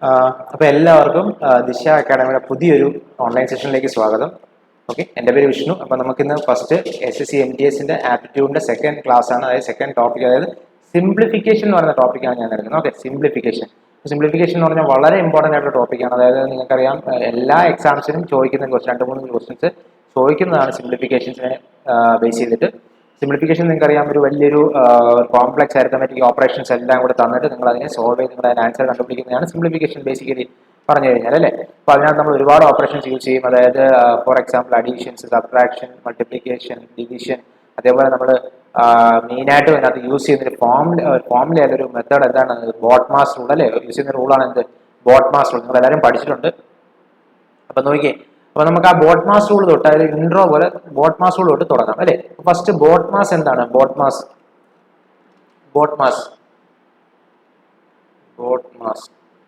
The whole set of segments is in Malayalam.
അപ്പോൾ എല്ലാവർക്കും ദിശ അക്കാഡമിയുടെ പുതിയൊരു ഓൺലൈൻ സെഷനിലേക്ക് സ്വാഗതം. ഓക്കെ, എൻ്റെ പേര് വിഷ്ണു. അപ്പോൾ നമുക്കിന്ന് ഫസ്റ്റ് SSC MTSന്റെ ആപ്റ്റിറ്റ്യൂഡിൻ്റെ സെക്കൻഡ് ക്ലാസ് ആണ്. അതായത് സെക്കൻഡ് ടോപ്പിക്, അതായത് സിംപ്ലിഫിക്കേഷൻ എന്ന് പറയുന്ന ടോപ്പിക്കാണ് ഞാൻ എടുക്കുന്നത്. ഓക്കെ, സിംപ്ലിഫിക്കേഷൻ എന്ന് പറഞ്ഞാൽ വളരെ ഇമ്പോർട്ടൻ്റ് ആയിട്ടുള്ള ടോപ്പിക്കാണ്. അതായത് നിങ്ങൾക്കറിയാം, എല്ലാ എക്സാംസിനും ചോദിക്കുന്ന ക്വസ്റ്റ്യൻ 2-3 ക്വസ്റ്റ്യൻസ് ചോദിക്കുന്നതാണ് സിംപ്ലിഫിക്കേഷൻസിനെ ബേസ് ചെയ്തിട്ട്. സിംപ്ലിഫിക്കേഷൻ നിങ്ങൾക്കറിയാം, ഒരു വലിയൊരു കോംപ്ലക്സ് അരിത്തമെറ്റിക് ഓപ്പറേഷൻസ് എല്ലാം കൂടെ തന്നിട്ട് നിങ്ങൾ അതിനെ സോൾവ് ചെയ്ത് നിങ്ങൾ അതിന് ആൻസർ കണ്ടുപിടിക്കുന്നതാണ് സിംപ്ലിഫിക്കേഷൻ ബേസിക്കലി പറഞ്ഞു കഴിഞ്ഞാൽ, അല്ലേ? അപ്പോൾ അതിനകത്ത് നമ്മൾ ഒരുപാട് ഓപ്പറേഷൻസ് യൂസ് ചെയ്യും. അതായത് for example additions, subtraction, multiplication, division. അതേപോലെ നമ്മൾ മെയിനായിട്ട് അതിനകത്ത് യൂസ് ചെയ്യുന്നൊരു ഫോർമുല ഒരു മെത്തേഡ് എന്താണ്? ബോട്ട്മാസ് റൂൾ, അല്ലേ? യൂസ് ചെയ്യുന്ന റൂളാണ് എന്ത്? BODMAS rule. നിങ്ങൾ എല്ലാവരും പഠിച്ചിട്ടുണ്ട്. അപ്പം നോക്കിയേ, അപ്പോൾ നമുക്ക് ആ ബോട്ട്മാസ് റൂൾ തൊട്ട്, അതിൽ ഇൻട്രോ പോലെ ബോട്ട്മാസ് റൂൾ തൊട്ട് തുടങ്ങാം, അല്ലേ? ഫസ്റ്റ് ബോട്ട്മാസ് എന്താണ്? ബോട്ട്മാസ്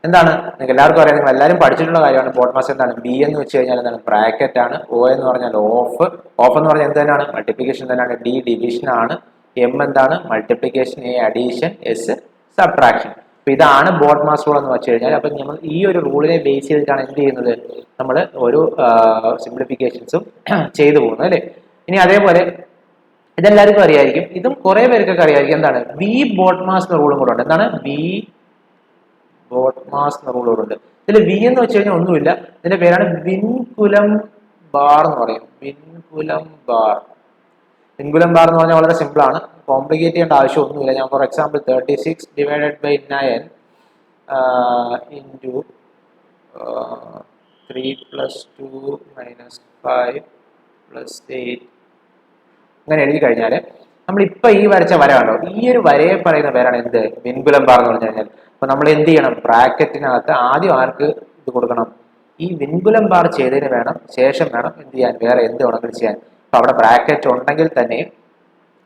എന്താണ്? നിങ്ങൾക്ക് എല്ലാവർക്കും അറിയാം, നിങ്ങൾ എല്ലാവരും പഠിച്ചിട്ടുള്ള കാര്യമാണ്. ബോട്ട്മാസ് എന്താണ്? ബി എന്ന് വെച്ച് കഴിഞ്ഞാൽ എന്താണ്? ബ്രാക്കറ്റ് ആണ്. ഒ എന്ന് പറഞ്ഞാൽ ഓഫ് എന്ന് പറഞ്ഞാൽ എന്ത് തന്നെയാണ്? മൾട്ടിപ്ലിക്കേഷൻ തന്നെയാണ്. ഡി ഡിവിഷൻ ആണ്. എം എന്താണ്? Multiplication. A addition. S subtraction. അപ്പൊ ഇതാണ് ബോട്ട്മാസ് റൂൾ എന്ന് വെച്ച് കഴിഞ്ഞാൽ. അപ്പൊ നമ്മൾ ഈ ഒരു റൂളിനെ ബേസ് ചെയ്തിട്ടാണ് എന്ത് ചെയ്യുന്നത്? നമ്മൾ ഓരോ സിംപ്ലിഫിക്കേഷൻസും ചെയ്തു പോകുന്നത്, അല്ലേ? ഇനി അതേപോലെ ഇതെല്ലാവർക്കും അറിയായിരിക്കും, ഇതും കുറെ പേർക്കൊക്കെ അറിയായിരിക്കും. എന്താണ്? ബി ബോട്ട്മാസ് എന്ന റൂളും കൂടെ ഉണ്ട്. എന്താണ്? ബി ബോട്ട്മാസ് എന്ന റൂൾ ഉണ്ട്. ഇതിൽ വി എന്ന് വെച്ച് കഴിഞ്ഞാൽ ഒന്നുമില്ല, ഇതിന്റെ പേരാണ് വിൻകുലം ബാർ എന്ന് പറയും. വിൻകുലം ബാർ എന്ന് പറഞ്ഞാൽ വളരെ സിമ്പിൾ ആണ്, കോംപ്ലിക്കേറ്റ് ചെയ്യേണ്ട ആവശ്യമൊന്നുമില്ല. ഞാൻ for example 36 divided by 9 into 3 + 2 - 5 + 8 അങ്ങനെ എഴുതി കഴിഞ്ഞാൽ നമ്മളിപ്പോൾ ഈ വരച്ച വര കണ്ടോ? ഈ ഒരു വരയെ പറയുന്ന പേരാണ് എന്ത്? വിൻകുലം ബാർ എന്ന് പറഞ്ഞു കഴിഞ്ഞാൽ. അപ്പൊ നമ്മൾ എന്ത് ചെയ്യണം? ബ്രാക്കറ്റിനകത്ത് ആദ്യം ആർക്ക് ഇത് കൊടുക്കണം? ഈ വിൻകുലം ബാർ ചെയ്തതിന് ശേഷം വേണം എന്ത് ചെയ്യാൻ? വേറെ എന്ത് വേണമെങ്കിലും ചെയ്യാൻ. അപ്പൊ അവിടെ ബ്രാക്കറ്റ് ഉണ്ടെങ്കിൽ തന്നെ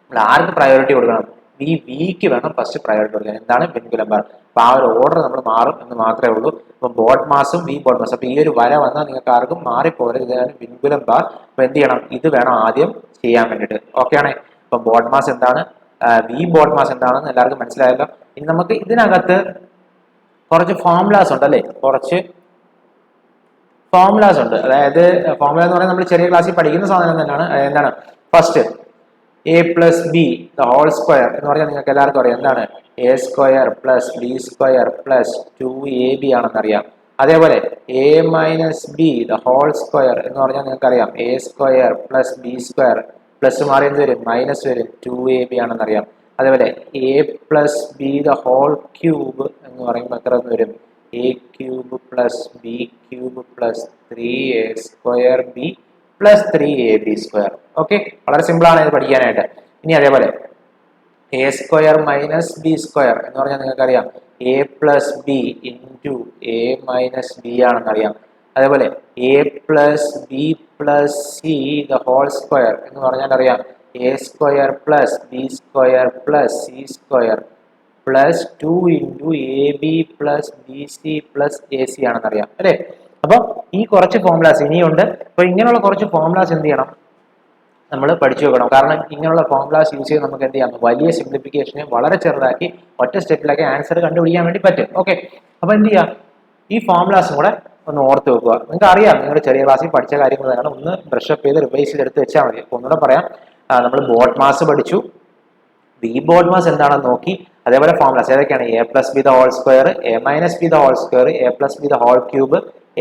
നമ്മൾ ആർക്ക് പ്രയോറിറ്റി കൊടുക്കണം? വിക്ക് വേണം ഫസ്റ്റ് പ്രയോറിറ്റി കൊടുക്കാൻ. എന്താണ്? Vinculum bar. അപ്പൊ ആ ഒരു ഓർഡർ നമ്മൾ മാറും എന്ന് മാത്രമേ ഉള്ളൂ. അപ്പം ബോട്ട്മാസും ബോട്ട്മാസ്. അപ്പൊ ഈ ഒരു വര വന്നാൽ നിങ്ങൾക്ക് ആർക്കും മാറിപ്പോകരുത്. ഇതാണ് വിൻകുലം ബാർ. അപ്പൊ എന്ത് ചെയ്യണം? ഇത് വേണം ആദ്യം ചെയ്യാൻ വേണ്ടിയിട്ട്. ഓക്കെ ആണ്. അപ്പൊ ബോട്ട്മാസ് എന്താണ്, ബോട്ട്മാസ് എന്താണെന്ന് എല്ലാവർക്കും മനസ്സിലായല്ലോ. ഇനി നമുക്ക് ഇതിനകത്ത് കുറച്ച് ഫോർമുലാസ് ഉണ്ട്, അല്ലേ? കുറച്ച് ഫോർമുലാസ് ഉണ്ട്. അതായത് ഫോർമുല എന്ന് പറഞ്ഞാൽ നമ്മൾ ചെറിയ ക്ലാസ്സിൽ പഠിക്കുന്ന സാധനം തന്നെയാണ്. എന്താണ്? First a + b the whole square എന്ന് പറഞ്ഞാൽ നിങ്ങൾക്ക് എല്ലാവർക്കും അറിയാം. എന്താണ്? a² + b² + 2ab ആണെന്ന് അറിയാം. അതേപോലെ a - b the whole square എന്ന് പറഞ്ഞാൽ നിങ്ങൾക്ക് അറിയാം. a² + b² പ്ലസ് മാറി എന്ത് വരും? മൈനസ് വരും. 2ab ആണെന്ന് അറിയാം. അതേപോലെ a + b the whole cube എന്ന് പറയുമ്പോൾ എത്ര വരും? a³ + b³ + 3a² b + 3ab². Okay, വളരെ സിമ്പിൾ ആണ് ഇത് പഠിക്കാനായിട്ട്. ഇനി അതേപോലെ a² - b² എന്ന് പറഞ്ഞാൽ നിങ്ങൾക്കറിയാം a + b into a - b ആണെന്നറിയാം. അതേപോലെ a + b + c the whole square എന്ന് പറഞ്ഞാൽ അറിയാം a² + b² + c² + 2 into ab + bc + ac ആണെന്നറിയാം, അല്ലേ? അപ്പോൾ ഈ കുറച്ച് ഫോർമുലാസ് ഇനിയുണ്ട്. അപ്പോൾ ഇങ്ങനെയുള്ള കുറച്ച് ഫോർമുലാസ് എന്ത് ചെയ്യണം? നമ്മൾ പഠിച്ചു വെക്കണം. കാരണം ഇങ്ങനെയുള്ള ഫോർമുലാസ് യൂസ് ചെയ്ത് നമുക്ക് എന്ത് ചെയ്യാം? വലിയ സിംപ്ലിഫിക്കേഷനെ വളരെ ചെറുതാക്കി ഒറ്റ സ്റ്റെപ്പിലാക്കി ആൻസർ കണ്ടുപിടിക്കാൻ വേണ്ടി പറ്റും. ഓക്കെ, അപ്പോൾ എന്ത് ചെയ്യാം? ഈ ഫോർമുലാസും കൂടെ ഒന്ന് ഓർത്ത് വെക്കുക. നിങ്ങൾക്ക് അറിയാം, നിങ്ങൾ ചെറിയ ക്ലാസ്സിൽ പഠിച്ച കാര്യങ്ങൾ തന്നെയാണ്. ഒന്ന് ബ്രഷപ്പ് ചെയ്ത് റിവൈസ് ചെയ്തെടുത്ത് വെച്ചാൽ മതി. അപ്പോൾ ഒന്നുകൂടെ പറയാം, നമ്മൾ ബോട്ട്മാസ് പഠിച്ചു, ബോട്ട്മാസ് എന്താണെന്ന് നോക്കി. അതേപോലെ ഫോർമുലാസ് ഏതൊക്കെയാണ്? a + b the whole square, a - b the whole square, a + b the whole cube,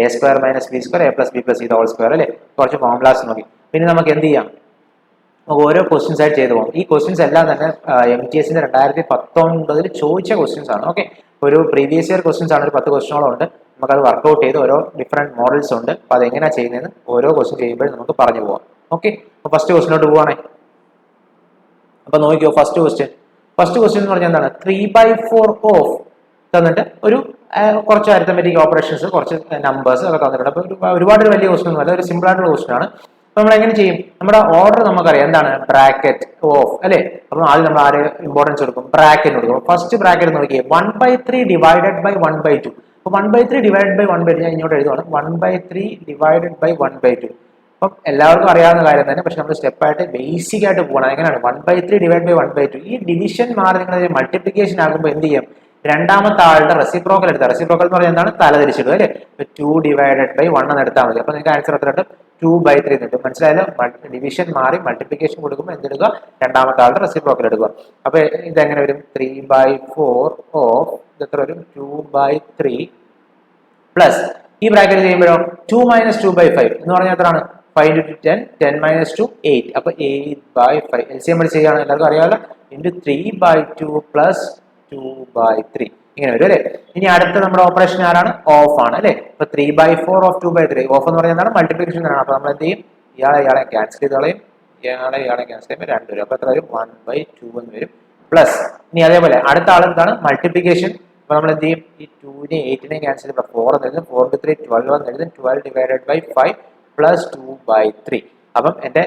a² - b² a + b + c the whole square, അല്ലേ? കുറച്ച് ഫോർമുലാസ് നോക്കി. പിന്നെ നമുക്ക് എന്ത് ചെയ്യാം? ഓരോ ക്വസ്റ്റ്യൻസ് ആയിട്ട് ചെയ്തു പോകും. ഈ ക്വസ്റ്റ്യൻസ് എല്ലാം തന്നെ MTSന്റെ 2019 ചോദിച്ച ക്വസ്റ്റ്യൻസ് ആണ്. ഓക്കെ, ഒരു പ്രീവിയസ് ഇയർ ക്വസ്റ്റ്യൻസ് ആണ്. ഒരു 10 ക്വസ്റ്റ്യനോളം ഉണ്ട്. നമുക്കത് വർക്ക്ഔട്ട് ചെയ്ത് ഓരോ ഡിഫറെൻറ്റ് മോഡൽസ് ഉണ്ട്. അപ്പോൾ അതെങ്ങനെയാണ് ചെയ്യുന്നതെന്ന് ഓരോ ക്വസ്റ്റ്യൻ ചെയ്യുമ്പോഴും നമുക്ക് പറഞ്ഞു പോകാം. ഓക്കെ, അപ്പോൾ ഫസ്റ്റ് ക്വസ്റ്റ്യനോട്ട് പോവാണേ. അപ്പോൾ നോക്കിയോ, ഫസ്റ്റ് ക്വസ്റ്റ്യൻ എന്ന് പറഞ്ഞാൽ എന്താണ്? 3/4 ഓഫ് തന്നിട്ട് ഒരു കുറച്ച് അരിത്തമെറ്റിക് ഓപ്പറേഷൻസ്, കുറച്ച് നമ്പേഴ്സ് ഒക്കെ തന്നിട്ടുണ്ട്. അപ്പോൾ ഒരുപാട് വലിയ ക്വസ്റ്റ്യൻ ഒന്നും അല്ല, ഒരു സിമ്പിൾ ആയിട്ടുള്ള ക്വസ്റ്റ്യൻ ആണ്. അപ്പോൾ നമ്മൾ എങ്ങനെ ചെയ്യും? നമ്മുടെ ഓർഡർ നമുക്കറിയാം. എന്താണ്? ബ്രാക്കറ്റ് ഓഫ്, അല്ലേ? അപ്പോൾ ആദ്യം നമ്മൾ ആര് ഇമ്പോർട്ടൻസ് കൊടുക്കും? ബ്രാക്കറ്റ് കൊടുക്കും. ഫസ്റ്റ് ബ്രാക്കറ്റ് നോക്കിയേ, 1/3 ഡിവൈഡഡ് ബൈ 1/2. അപ്പോൾ 1/3 ഡിവൈഡഡ് ബൈ 1/2 ഞാൻ ഇങ്ങോട്ട് എഴുതുവാണ്. 1/3 ഡിവൈഡഡ് ബൈ 1/2. അപ്പം എല്ലാവർക്കും അറിയാവുന്ന കാര്യം തന്നെ, പക്ഷെ നമ്മൾ സ്റ്റെപ്പായിട്ട് ബേസിക് ആയിട്ട് പോകണം. എങ്ങനെയാണ്? 1/3 ഡിവൈഡ് ബൈ 1/2. ഈ ഡിവിഷൻ മാറി നിങ്ങൾ മൾട്ടിപ്ലിക്കേഷൻ ആകുമ്പോൾ എന്ത് ചെയ്യും? രണ്ടാമത്തെ ആളുടെ റെസിപ്രോക്കൽ എടുത്താൽ, റെസിപ്രോക്കൽ എന്ന് പറഞ്ഞാൽ എന്താണ്, തലതിരിച്ചിടുക അല്ലേ. 2 ഡിവൈഡഡ് ബൈ 1 എന്ന് എടുത്താൽ മതി. അപ്പൊ നിങ്ങൾക്ക് ആൻസർ എത്ര കിട്ടും, 2/3 കിട്ടും. മനസ്സിലായാലോ? ഡിവിഷൻ മാറി മൾട്ടിപ്ലിക്കേഷൻ കൊടുക്കുമ്പോൾ എന്തെടുക്കുക, രണ്ടാമത്തെ ആളുടെ റെസിപ്രോക്കൽ എടുക്കുക. അപ്പൊ ഇതെങ്ങനെ വരും, 3/4 ഓഫ് എത്ര വരും, 2/3 പ്ലസ് ഈ ബ്രാക്കറ്റ് ചെയ്യുമ്പോഴോ 2 - 2/5 എന്ന് പറഞ്ഞാൽ എത്രയാണ്, 5 into 10, 10 - 2, 8. അപ്പൊ 8/5 LCM ചെയ്യുകയാണ്, എല്ലാവർക്കും അറിയാമല്ലോ, into 3/2 plus 2/3 ഇങ്ങനെ വരും അല്ലേ. ഇനി അടുത്ത നമ്മുടെ ഓപ്പറേഷൻ ആരാണ്, ഓഫ് ആണ് അല്ലേ. അപ്പൊ 3/4 ഓഫ് 2/3, ഓഫ് എന്ന് പറഞ്ഞാൽ മൾട്ടിപ്ലിക്കേഷൻ ആണ്. അപ്പൊ നമ്മൾ എന്ത് ചെയ്യും, ഇയാളെ ക്യാൻസൽ ചെയ്ത് കളയും, ഇയാളെ ക്യാൻസൽ ചെയ്യുമ്പോൾ 2 വരും. അപ്പൊ എത്ര വരും, 1/2 എന്ന് വരും. പ്ലസ് ഇനി അതേപോലെ അടുത്ത ആൾ എന്താണ്, മൾട്ടിപ്ലിക്കേഷൻ. അപ്പൊ നമ്മൾ എന്ത് ചെയ്യും, ഈ 2നെ 8നെ ക്യാൻസൽ ചെയ്യുമ്പോൾ 4 എന്ന് എഴുതും, 4 into 3 12 എന്ന് എഴുതും, 12 divided by 5 plus 2/3. അപ്പം എന്റെ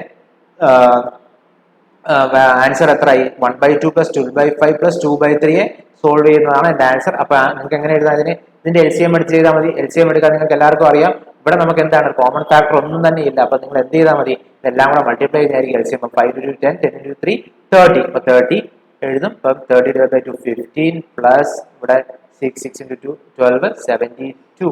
ആൻസർ എത്രയായി, 1/2 plus 12/5 plus 2/3 സോൾവ് ചെയ്യുന്നതാണ് എന്റെ ആൻസർ. അപ്പൊ നിങ്ങൾക്ക് എങ്ങനെ എഴുതാം, ഇതിന്റെ LCM എടുത്ത് ചെയ്താൽ മതി. LCM എടുക്കാൻ നിങ്ങൾക്ക് എല്ലാവർക്കും അറിയാം. ഇവിടെ നമുക്ക് എന്താണ്, കോമൺ ഫാക്ടർ ഒന്നും തന്നെ ഇല്ല. അപ്പൊ നിങ്ങൾ എന്ത് ചെയ്താൽ മതി, ഇതെല്ലാം കൂടെ മൾട്ടിപ്ലൈ ചെയ്യുന്നതായിരിക്കും LCM. 5 into 10, 10 into 3 30. അപ്പൊ 30 എഴുതും. അപ്പം 30 divided by 2 15 പ്ലസ് ഇവിടെ 6 into 2 12 72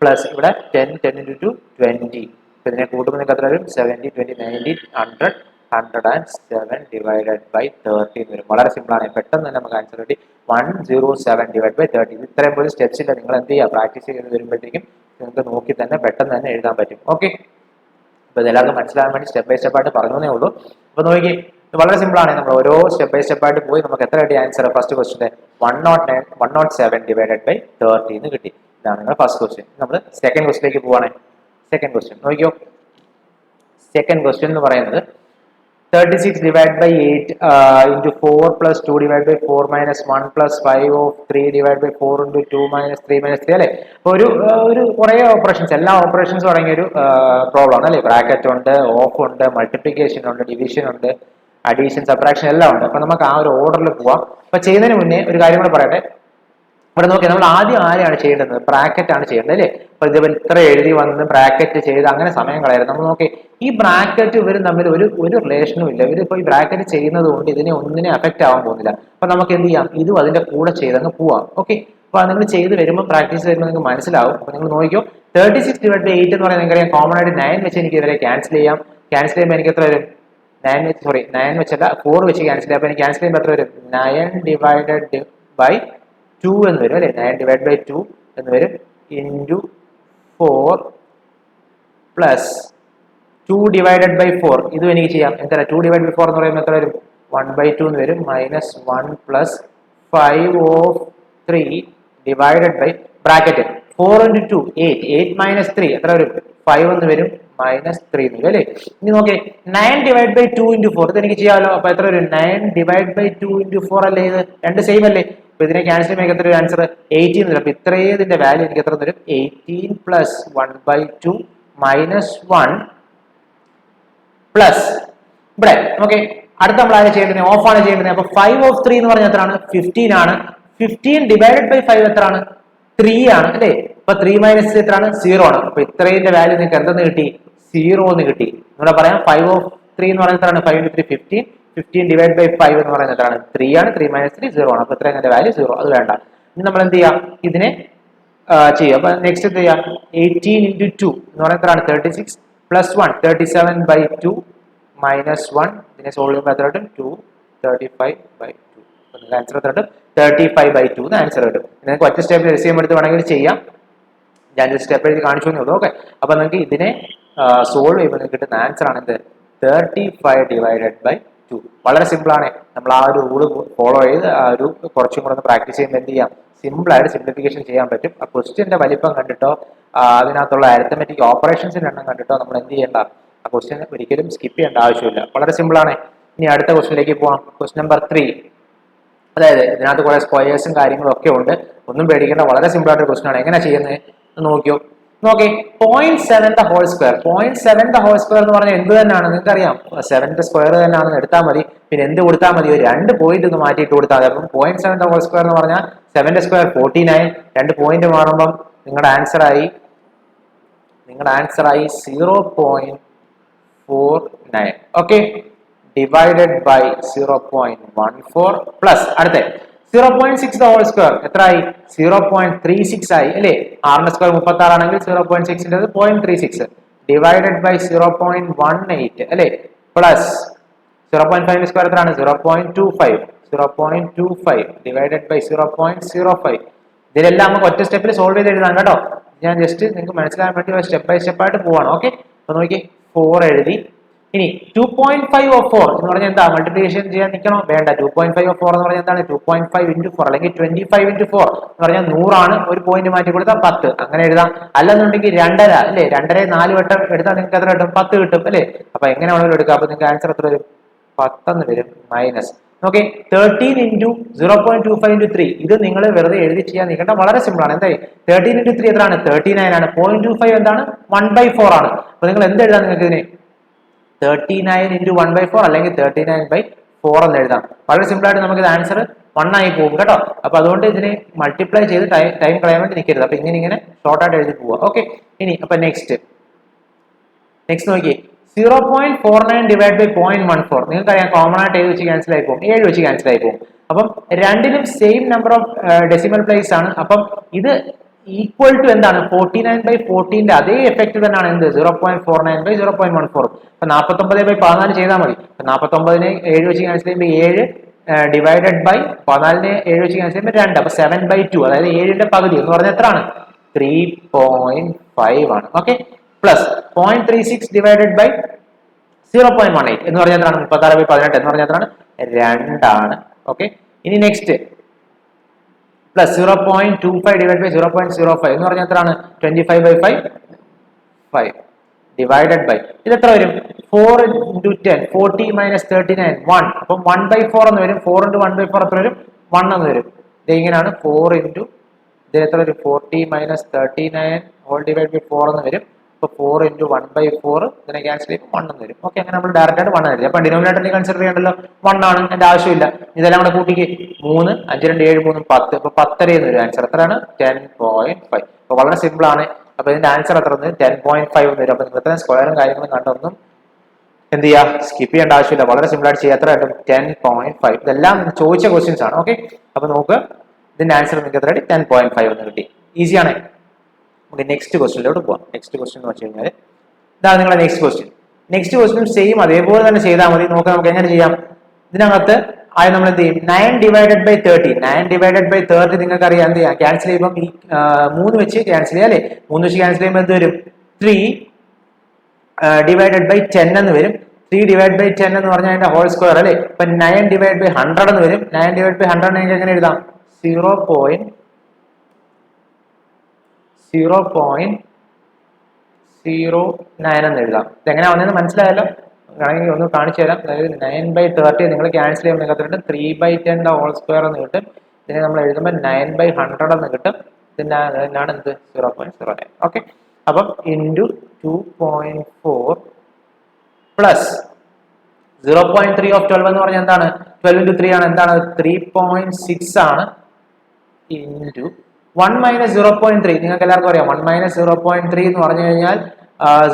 പ്ലസ് ഇവിടെ 10 into 2 20. ഇതിനെ കൂട്ടുമ്പോൾ നിങ്ങൾക്ക് എത്ര വരും, 70 20 90 100 107 divided by 30 എന്ന് വരും. വളരെ സിമ്പിൾ ആണ്, പെട്ടെന്ന് തന്നെ നമുക്ക് ആൻസർ കിട്ടി. 107 divided by 30. ഇത്രയും പോലും സ്റ്റെപ്സ് ഇല്ല, നിങ്ങൾ എന്ത് ചെയ്യുക, പ്രാക്ടീസ് ചെയ്ത് വരുമ്പോഴത്തേക്കും നിങ്ങൾക്ക് നോക്കി തന്നെ പെട്ടെന്ന് തന്നെ എഴുതാൻ പറ്റും. ഓക്കെ, അപ്പൊ ഇതെല്ലാവർക്കും മനസ്സിലാകാൻ വേണ്ടി സ്റ്റെപ്പ് ബൈ സ്റ്റെപ്പ് ആയിട്ട് പറഞ്ഞേ ഉള്ളൂ. അപ്പൊ നോക്കി, വളരെ സിമ്പിൾ ആണ്. നമ്മൾ ഓരോ സ്റ്റെപ്പ് ബൈ സ്റ്റെപ്പ് ആയിട്ട് പോയി നമുക്ക് എത്ര കിട്ടി ആൻസർ, ഫസ്റ്റ് ക്വസ്റ്റിന്റെ 107 divided by 30 എന്ന് കിട്ടി. ഇതാണ് നിങ്ങളുടെ ഫസ്റ്റ് ക്വസ്റ്റ്യൻ. നമ്മൾ സെക്കൻഡ് ക്വസ്റ്റിലേക്ക് പോവാണ്. സെക്കൻഡ് ക്വസ്റ്റ്യൻ നോക്കിയോ, സെക്കൻഡ് ക്വസ്റ്റ്യൻ എന്ന് പറയുന്നത് 36 divided by 8 into 4 plus 2 divided by 4 minus 1 plus 5 of 3 divided by 4 into 2 minus 3 minus 3 അല്ലേ. ഒരു കുറേ ഓപ്പറേഷൻസ്, എല്ലാ ഓപ്പറേഷൻസും അടങ്ങിയ ഒരു പ്രോബ്ലം ആണ് അല്ലേ. ബ്രാക്കറ്റ് ഉണ്ട്, ഓഫ് ഉണ്ട്, മൾട്ടിപ്ലിക്കേഷൻ ഉണ്ട്, ഡിവിഷൻ ഉണ്ട്, അഡീഷൻ, സബ്ട്രാക്ഷൻ എല്ലാം ഉണ്ട്. അപ്പൊ നമുക്ക് ആ ഒരു ഓർഡറിൽ പോവാം. അപ്പൊ ചെയ്യുന്നതിന് മുന്നേ ഒരു കാര്യം കൂടെ പറയട്ടെ. ഇവിടെ നോക്കി, നമ്മൾ ആദ്യം ആരെയാണ് ചെയ്യേണ്ടത്, ബ്രാക്കറ്റ് ആണ് ചെയ്യേണ്ടത് അല്ലേ. അപ്പൊ ഇതേപോലെ ഇത്ര എഴുതി വന്ന് ബ്രാക്കറ്റ് ചെയ്ത് അങ്ങനെ സമയം കളയരുത്. നമ്മൾ നോക്കി, ഈ ബ്രാക്കറ്റ് ഇവരും തമ്മിൽ ഒരു റിലേഷനും ഇല്ല. ഇവരിപ്പോ ഈ ബ്രാക്കറ്റ് ചെയ്യുന്നത് കൊണ്ട് ഒന്നിനെ അഫക്റ്റ് ആവാൻ പോകുന്നില്ല. അപ്പൊ നമുക്ക് എന്ത് ചെയ്യാം, ഇതും അതിന്റെ കൂടെ ചെയ്തങ്ങ് പോവാം. ഓക്കെ, അപ്പൊ നിങ്ങൾ ചെയ്ത് വരുമ്പോൾ പ്രാക്ടീസ് വരുമ്പോൾ നിങ്ങൾക്ക് മനസ്സിലാവും. അപ്പൊ നിങ്ങൾ നോക്കിയോ, 36 divided by 8 എന്ന് പറയുന്നത് നിങ്ങൾക്കറിയാം, കോമൺ ആയിട്ട് 9 വെച്ച് എനിക്ക് ഇതിനെ ക്യാൻസൽ ചെയ്യാം. ക്യാൻസൽ ചെയ്യുമ്പോൾ എനിക്ക് എത്ര വരും, 9 വെച്ചല്ല 4 വെച്ച് ക്യാൻസൽ ചെയ്യാം. അപ്പൊ എനിക്ക് ക്യാൻസൽ ചെയ്യുമ്പോൾ എത്ര വരും, 9 divided by 2 എന്ന് വരും അല്ലെ. 9 divided by 2 എന്ന് വരും into 4 പ്ലസ് 2 divided by 4. ഇതും എനിക്ക് ചെയ്യാം. എന്താ 2 divided by 4 എന്ന് പറയുമ്പോൾ എത്ര വരും, 1/2 എന്ന് വരും, minus 1 plus 5 of 3 divided by bracket 4 into 2 8 minus 3 എത്ര വരും, 5 എന്ന് വരും, മൈനസ് 3 എന്ന് വരും അല്ലേ. ഇനി നോക്കിയേ, 9 divided by 2 into 4 ഇത് എനിക്ക് ചെയ്യാമല്ലോ. അപ്പൊ എത്ര വരും, 9 divided by 2 into 4 അല്ലേ, ഇത് രണ്ട് സെയിം അല്ലേ. അപ്പൊ ഇതിനെ ക്യാൻസൽ ചെയ്യുമ്പോൾ എത്ര ആൻസർ 18 വരും. അപ്പൊ ഇത്രയും ഇതിന്റെ വാല്യൂ എനിക്ക് എത്ര തരും, 18 പ്ലസ് 1/2 മൈനസ് 1 പ്ലസ് ഇവിടെ ഓക്കെ. അടുത്ത നമ്മൾ ആരെ ചെയ്യേണ്ടത്, ഓഫ് ആണ് ചെയ്യേണ്ടത്. അപ്പൊ 5 of 3 എന്ന് പറഞ്ഞാൽ എത്രയാണ്, 15 ആണ്. 15 divided by 5 എത്രയാണ്, 3 ആണ് അല്ലേ. അപ്പൊ 3 മൈനസ് എത്രയാണ്, 0 ആണ്. അപ്പൊ ഇത്രയും വാല്യൂ നിങ്ങൾക്ക് എന്തെന്ന് കിട്ടി, 0 എന്ന് കിട്ടി. ഇവിടെ പറയാം 5 of 3 എന്ന് പറയുന്നത് എത്രയാണ്, 5 into 3 15. 15 divided by 5 എന്ന് പറയുന്നത് എത്രയാണ്, 3 ആണ്. 3 മൈനസ് 3 0 ആണ്. അപ്പൊ ഇത്രയും വാല്യൂ 0, അത് വേണ്ട. ഇനി നമ്മൾ എന്ത് ചെയ്യാം, ഇതിനെ ചെയ്യാം. അപ്പൊ നെക്സ്റ്റ് എന്ത് ചെയ്യാം, 18 into 2 എന്ന് പറയുന്നത് എത്രയാണ്, 36 പ്ലസ് 1 37/2 മൈനസ് 1. ഇതിനെ സോൾവ് ചെയ്യുമ്പോൾ എത്ര കിട്ടും, 235/2. ആൻസർ എത്ര കിട്ടും, 35/2 എന്ന് ആൻസർ കിട്ടും. നിങ്ങൾക്ക് ഒറ്റ സ്റ്റെപ്പിൽ LCM എടുത്ത് വേണമെങ്കിൽ ചെയ്യാം. ഞാൻ ഒരു സ്റ്റെപ്പ് എഴുതി കാണിച്ചു തന്നേ ഉള്ളൂ. ഓക്കെ, അപ്പൊ നിങ്ങൾക്ക് ഇതിനെ സോൾവ് ചെയ്യുമ്പോൾ നിങ്ങൾക്ക് കിട്ടുന്ന ആൻസർ ആണ് എന്ത്, 35 divided by 2. വളരെ സിമ്പിൾ ആണ്. നമ്മൾ ആ ഒരു റൂള് ഫോളോ ചെയ്ത് ആ ഒരു കുറച്ചും കൂടെ ഒന്ന് പ്രാക്ടീസ് ചെയ്യുമ്പോൾ എന്ത് ചെയ്യാം, സിമ്പിൾ ആയിട്ട് സിംപ്ലിഫിക്കേഷൻ ചെയ്യാൻ പറ്റും. ആ ക്വസ്റ്റ്യന്റെ വലിപ്പം കണ്ടിട്ടോ അതിനകത്തുള്ള അരിത്തമെറ്റിക് ഓപ്പറേഷൻസിന്റെ എണ്ണം കണ്ടിട്ടോ നമ്മൾ എന്ത് ചെയ്യേണ്ട, ആ ക്വസ്റ്റ്യൻ ഒരിക്കലും സ്കിപ്പ് ചെയ്യേണ്ട ആവശ്യമില്ല. വളരെ സിമ്പിൾ ആണ്. ഇനി അടുത്ത ക്വസ്റ്റ്യനിലേക്ക് പോവാം. Question number 3. അതായത് ഇതിനകത്ത് കുറെ സ്ക്വയേഴ്സും കാര്യങ്ങളും ഒക്കെ ഉണ്ട്. ഒന്നും പേടിക്കേണ്ട, വളരെ സിമ്പിൾ ആയിട്ട് ക്വസ്റ്റ്യൻ ആണ്. എങ്ങനെയാ ചെയ്യുന്നത് നോക്കിയോ. നോക്കി, 0.7 the whole square. 0.7 the whole square എന്ന് പറഞ്ഞാൽ എന്ത് തന്നെയാണ് നിങ്ങൾക്ക് അറിയാം, 7 സ്ക്വയർ തന്നെയാണെന്ന് എടുത്താൽ മതി. പിന്നെ എന്ത് കൊടുത്താൽ മതി, ഒരു 2 പോയിന്റ് ഒന്ന് മാറ്റിയിട്ട് കൊടുത്താൽ മതി. അപ്പം 0.7 the whole square എന്ന് പറഞ്ഞാൽ 7 സ്ക്വയർ 49. 2 പോയിന്റ് മാറുമ്പം നിങ്ങളുടെ ആൻസർ ആയി 0.49. ഓക്കെ, ഡിവൈഡഡ് ബൈ 0.14 പ്ലസ് അടുത്ത 0.6 the whole square എത്രയായി 0.36 ആയി അല്ലേ ആറിന്റെ സ്ക്വയർ 36 ആണെങ്കിൽ 0.6 0.36 ഡിവൈഡഡ് ബൈ 0.18 അല്ലേ പ്ലസ് 0.5 സ്ക്വയർ എത്രയാണ് 0.25 ഡിവൈഡഡ് ബൈ 0.05 ഇതിലെല്ലാം നമുക്ക് ഒറ്റ സ്റ്റെപ്പിൽ സോൾവ് ചെയ്ത് എഴുതാം കേട്ടോ ഞാൻ ജസ്റ്റ് നിങ്ങൾക്ക് മനസ്സിലാക്കാൻ വേണ്ടി സ്റ്റെപ്പ് ബൈ സ്റ്റെപ്പ് ആയിട്ട് പോവാണ് ഓക്കെ അപ്പൊ നോക്കി 4 എഴുതി ഇനി 2.5 ഓഫ് 4 എന്ന് പറഞ്ഞാൽ എന്താ മൾട്ടിപ്ലിക്കേഷൻ ചെയ്യാൻ നിൽക്കണോ വേണ്ട 2.5 ഓഫ് 4 എന്ന് പറഞ്ഞാൽ എന്താണ് 2.5 into 4 അല്ലെങ്കിൽ 25 into 4 എന്ന് പറഞ്ഞാൽ 100 ആണ് ഒരു പോയിന്റ് മാറ്റി കൊടുത്താൽ 10 അങ്ങനെ എഴുതാം അല്ലെന്നുണ്ടെങ്കിൽ 2.5 അല്ലേ 2.5 4 വട്ടം എടുത്താൽ നിങ്ങൾക്ക് എത്ര കിട്ടും 10 കിട്ടും അല്ലേ അപ്പൊ എങ്ങനെ വേണമെങ്കിലും എടുക്കാം അപ്പൊ നിങ്ങൾക്ക് ആൻസർ എത്ര വരും 10 എന്ന് വരും മൈനസ് ഓക്കെ 13 into 0.25 into 3 ഇത് നിങ്ങൾ വെറുതെ എഴുതി ചെയ്യാൻ നിൽക്കേണ്ട വളരെ സിമ്പിൾ ആണ് എന്തായി 13 into 3 എത്രയാണ് 39 ആണ് 0.25 എന്താണ് 1/4 ആണ് അപ്പൊ നിങ്ങൾ എന്ത് എഴുതാം നിങ്ങൾക്ക് ഇതിനെ 39 into 1/4 അല്ലെങ്കിൽ 39/4 എന്ന് എഴുതാം വളരെ സിമ്പിൾ ആയിട്ട് നമുക്ക് ഇത് ആൻസർ 1 ആയി പോകും കേട്ടോ അപ്പൊ അതുകൊണ്ട് ഇതിനെ മൾട്ടിപ്ലൈ ചെയ്ത് ടൈം കളയാൻ വേണ്ടി നിൽക്കരുത് അപ്പൊ ഇങ്ങനെ ഷോർട്ട് ആയിട്ട് എഴുതി പോവുക ഓക്കെ ഇനി അപ്പൊ നെക്സ്റ്റ് നോക്കി 0.49 ഡിവൈഡ് ബൈ 0.14 നിങ്ങൾക്കറിയാം കോമൺ ആയിട്ട് 7 വെച്ച് ക്യാൻസൽ ആയി പോകും 7 വെച്ച് ക്യാൻസൽ ആയി പോകും അപ്പം രണ്ടിനും same number of decimal place ആണ് അപ്പം ഇത് ഈക്വൽ ടു എന്താണ് 49/14 അതേ എഫക്ട് തന്നെയാണ് എന്ത് 0.49/0.14 അപ്പൊ 49/14 ചെയ്താൽ മതി 49നെ 7 വെച്ച് ക്യാൻസൽ ചെയ്യുമ്പോൾ 7 ഡിവൈഡഡ് ബൈ 14നെ 7 വെച്ച് ക്യാൻസൽ ചെയ്യുമ്പോൾ 2 അപ്പൊ 7/2 അതായത് 7ന്റെ പകുതി എന്ന് പറഞ്ഞാൽ എത്രയാണ് 3.5 ആണ് ഓക്കെ പ്ലസ് 0.36 ഡിവൈഡഡ് ബൈ 0.18 എന്ന് പറഞ്ഞാൽ എത്രയാണ് 36/18 എന്ന് പറഞ്ഞാൽ എത്രയാണ് 2 ആണ് ഓക്കെ ഇനി നെക്സ്റ്റ് പ്ലസ് 0.25 ഡിവൈഡ് ബൈ 0.05 എന്ന് പറഞ്ഞാൽ എത്രയാണ് 25/5 ഡിവൈഡഡ് ബൈ ഇത് എത്ര വരും 4 into 10 40 minus 39 1 അപ്പം 1/4 എന്ന് വരും 4 into 1/4 എത്ര വരും 1 എന്ന് വരും ഇത് ഇങ്ങനെയാണ് 4 into ഇത് എത്ര വരും 40 minus 39 ഹോൾ ഡിവൈഡ് ബൈ 4 എന്ന് വരും അപ്പൊ 4 into 1/4 ഇതിനെ ക്യാൻസൽ ചെയ്യുമ്പോൾ 1 എന്ന് വരും ഓക്കെ അങ്ങനെ നമ്മൾ ഡയറക്റ്റ് ആയിട്ട് 1 എഴുതി അപ്പൊ ഡിനോമിനേറ്ററിനെ കൺസിഡർ ചെയ്യണ്ടല്ലോ 1 ആണ് എന്റെ ആവശ്യമില്ല ഇതെല്ലാം കൂടെ കൂട്ടിക്ക് 3 5 2 7 3 10 അപ്പൊ 10 എന്ന് വരും ആൻസർ എത്രയാണ് 10.5 അപ്പൊ വളരെ സിമ്പിൾ ആണ് അപ്പൊ ഇതിന്റെ ആൻസർ എത്ര 10.5 എന്ന് വരും അപ്പൊ നിങ്ങൾ ഇത്രയും സ്ക്വയറും കാര്യങ്ങളും കണ്ടൊന്നും എന്ത് ചെയ്യാ സ്കിപ്പ് ചെയ്യേണ്ട ആവശ്യമില്ല വളരെ സിമ്പിൾ ആയിട്ട് ചെയ്യാം എത്ര കിട്ടും 10.5 ഇതെല്ലാം ചോദിച്ച ക്വസ്റ്റ്യൻസ് ആണ് ഓക്കെ അപ്പൊ നോക്ക് ഇതിന്റെ ആൻസർ നിങ്ങൾക്ക് എത്ര 10.5 എന്ന് കിട്ടി ഈസിയാണ് നമുക്ക് നെക്സ്റ്റ് ക്വസ്റ്റ്യനിലോട്ട് പോവാം നെക്സ്റ്റ് ക്വസ്റ്റ്യൻ എന്ന് വെച്ച് കഴിഞ്ഞാൽ ഇതാണ് നിങ്ങളുടെ നെക്സ്റ്റ് ക്വസ്റ്റ്യൻ സെയിം അതേപോലെ തന്നെ ചെയ്താൽ മതി നോക്കാം നമുക്ക് എങ്ങനെ ചെയ്യാം ഇതിനകത്ത് ആദ്യം നമ്മൾ എന്ത് ചെയ്യും 9 ഡിവൈഡഡ് ബൈ 30 നിങ്ങൾക്ക് അറിയാം എന്ത് ചെയ്യാം ക്യാൻസൽ ചെയ്യുമ്പോൾ ഈ 3 വെച്ച് ക്യാൻസൽ ചെയ്യാം അല്ലേ 3 വെച്ച് ക്യാൻസൽ ചെയ്യുമ്പോൾ എന്ത് വരും 3 ഡിവൈഡഡ് ബൈ 10 എന്ന് വരും 3 ഡിവൈഡ് ബൈ 10 എന്ന് പറഞ്ഞാൽ അതിന്റെ ഹോൾ സ്ക്വയർ അല്ലേ ഇപ്പൊ 9 ഡിവൈഡ് ബൈ 100 എന്ന് വരും 9 ഡിവൈഡ് ബൈ 100 നിങ്ങൾക്ക് എങ്ങനെ എഴുതാം 0.09 എന്ന് എഴുതാം ഇതെങ്ങനെ വന്നതെന്ന് മനസ്സിലായല്ലോ ആണെങ്കിൽ ഒന്ന് കാണിച്ചു തരാം അതായത് 9/30 നിങ്ങൾ ക്യാൻസൽ ചെയ്യുമ്പോൾ നിങ്ങൾക്ക് 3/10 ഹോൾ സ്ക്വയർ എന്ന് കിട്ടും ഇതിനെ നമ്മൾ എഴുതുമ്പോൾ 9/100 എന്ന് കിട്ടും ഇതിന്റെ എന്നാണ് എന്ത് 0.09 ഓക്കെ അപ്പം ഇൻറ്റു 2.4 പ്ലസ് 0.3 ഓഫ് 12 എന്ന് പറഞ്ഞാൽ എന്താണ് 12 into 3 ആണ് എന്താണ് 3.6 ആണ് ഇൻറ്റു 1 minus 0.3 നിങ്ങൾക്ക് എല്ലാവർക്കും അറിയാം 1 minus 0.3 എന്ന് പറഞ്ഞു കഴിഞ്ഞാൽ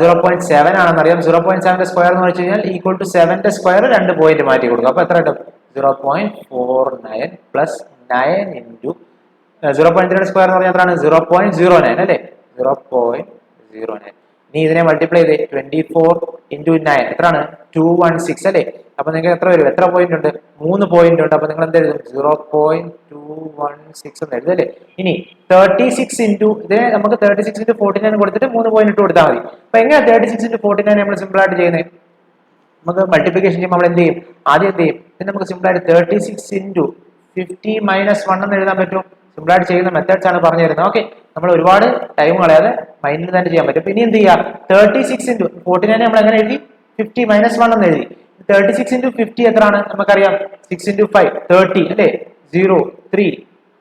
0.7 ആണെന്ന് അറിയാം 0.7 സ്ക്വയർ എന്ന് വെച്ച് കഴിഞ്ഞാൽ ഈക്വൽ ടു 7 സ്ക്വയർ 2 പോയിന്റ് മാറ്റി കൊടുക്കും അപ്പൊ എത്ര കിട്ടും 0.49 പ്ലസ് 9 ഇൻറ്റു 0.3 സ്ക്വയർ എന്ന് പറഞ്ഞാൽ എത്രയാണ് 0.09 അല്ലേ 0.09 ഇനി ഇതിനെ മൾട്ടിപ്ലൈ ചെയ്ത് 24 into 9 എത്രയാണ് 216 അല്ലേ അപ്പൊ നിങ്ങൾക്ക് എത്ര വരും എത്ര പോയിന്റ് ഉണ്ട് 3 പോയിന്റ് ഉണ്ട് അപ്പൊ നിങ്ങൾ എന്ത് എഴുതും 0.216 എന്ന് എഴുതും അല്ലേ ഇനി 36 into ഇതിനെ നമുക്ക് 36 into 49 കൊടുത്തിട്ട് 3 പോയിന്റ് ഇട്ട് കൊടുത്താൽ മതി അപ്പൊ എങ്ങനെ 36 into 49 നമ്മൾ സിമ്പിൾ ആയിട്ട് ചെയ്യുന്നത് നമുക്ക് മൾട്ടിപ്ലിക്കേഷൻ ചെയ്യുമ്പോൾ നമ്മൾ എന്ത് ചെയ്യും ആദ്യം എന്ത് ചെയ്യും ഇത് നമുക്ക് സിമ്പിൾ ആയിട്ട് 36 into 50 minus 1 എന്ന് എഴുതാൻ പറ്റും സിമ്പിൾ ആയിട്ട് ചെയ്യുന്ന മെത്തേഡ്സ് ആണ് പറഞ്ഞു തരുന്നത് ഓക്കെ നമ്മൾ ഒരുപാട് ടൈം കളയാതെ മൈൻഡിൽ തന്നെ ചെയ്യാൻ പറ്റും ഇനി എന്ത് ചെയ്യാം 36 into 49 നമ്മൾ എങ്ങനെ എഴുതി 50 minus 1 എന്ന് എഴുതി 36 into 50 എത്രയാണ് നമുക്കറിയാം 6 into 5 30 അല്ലേ 0 3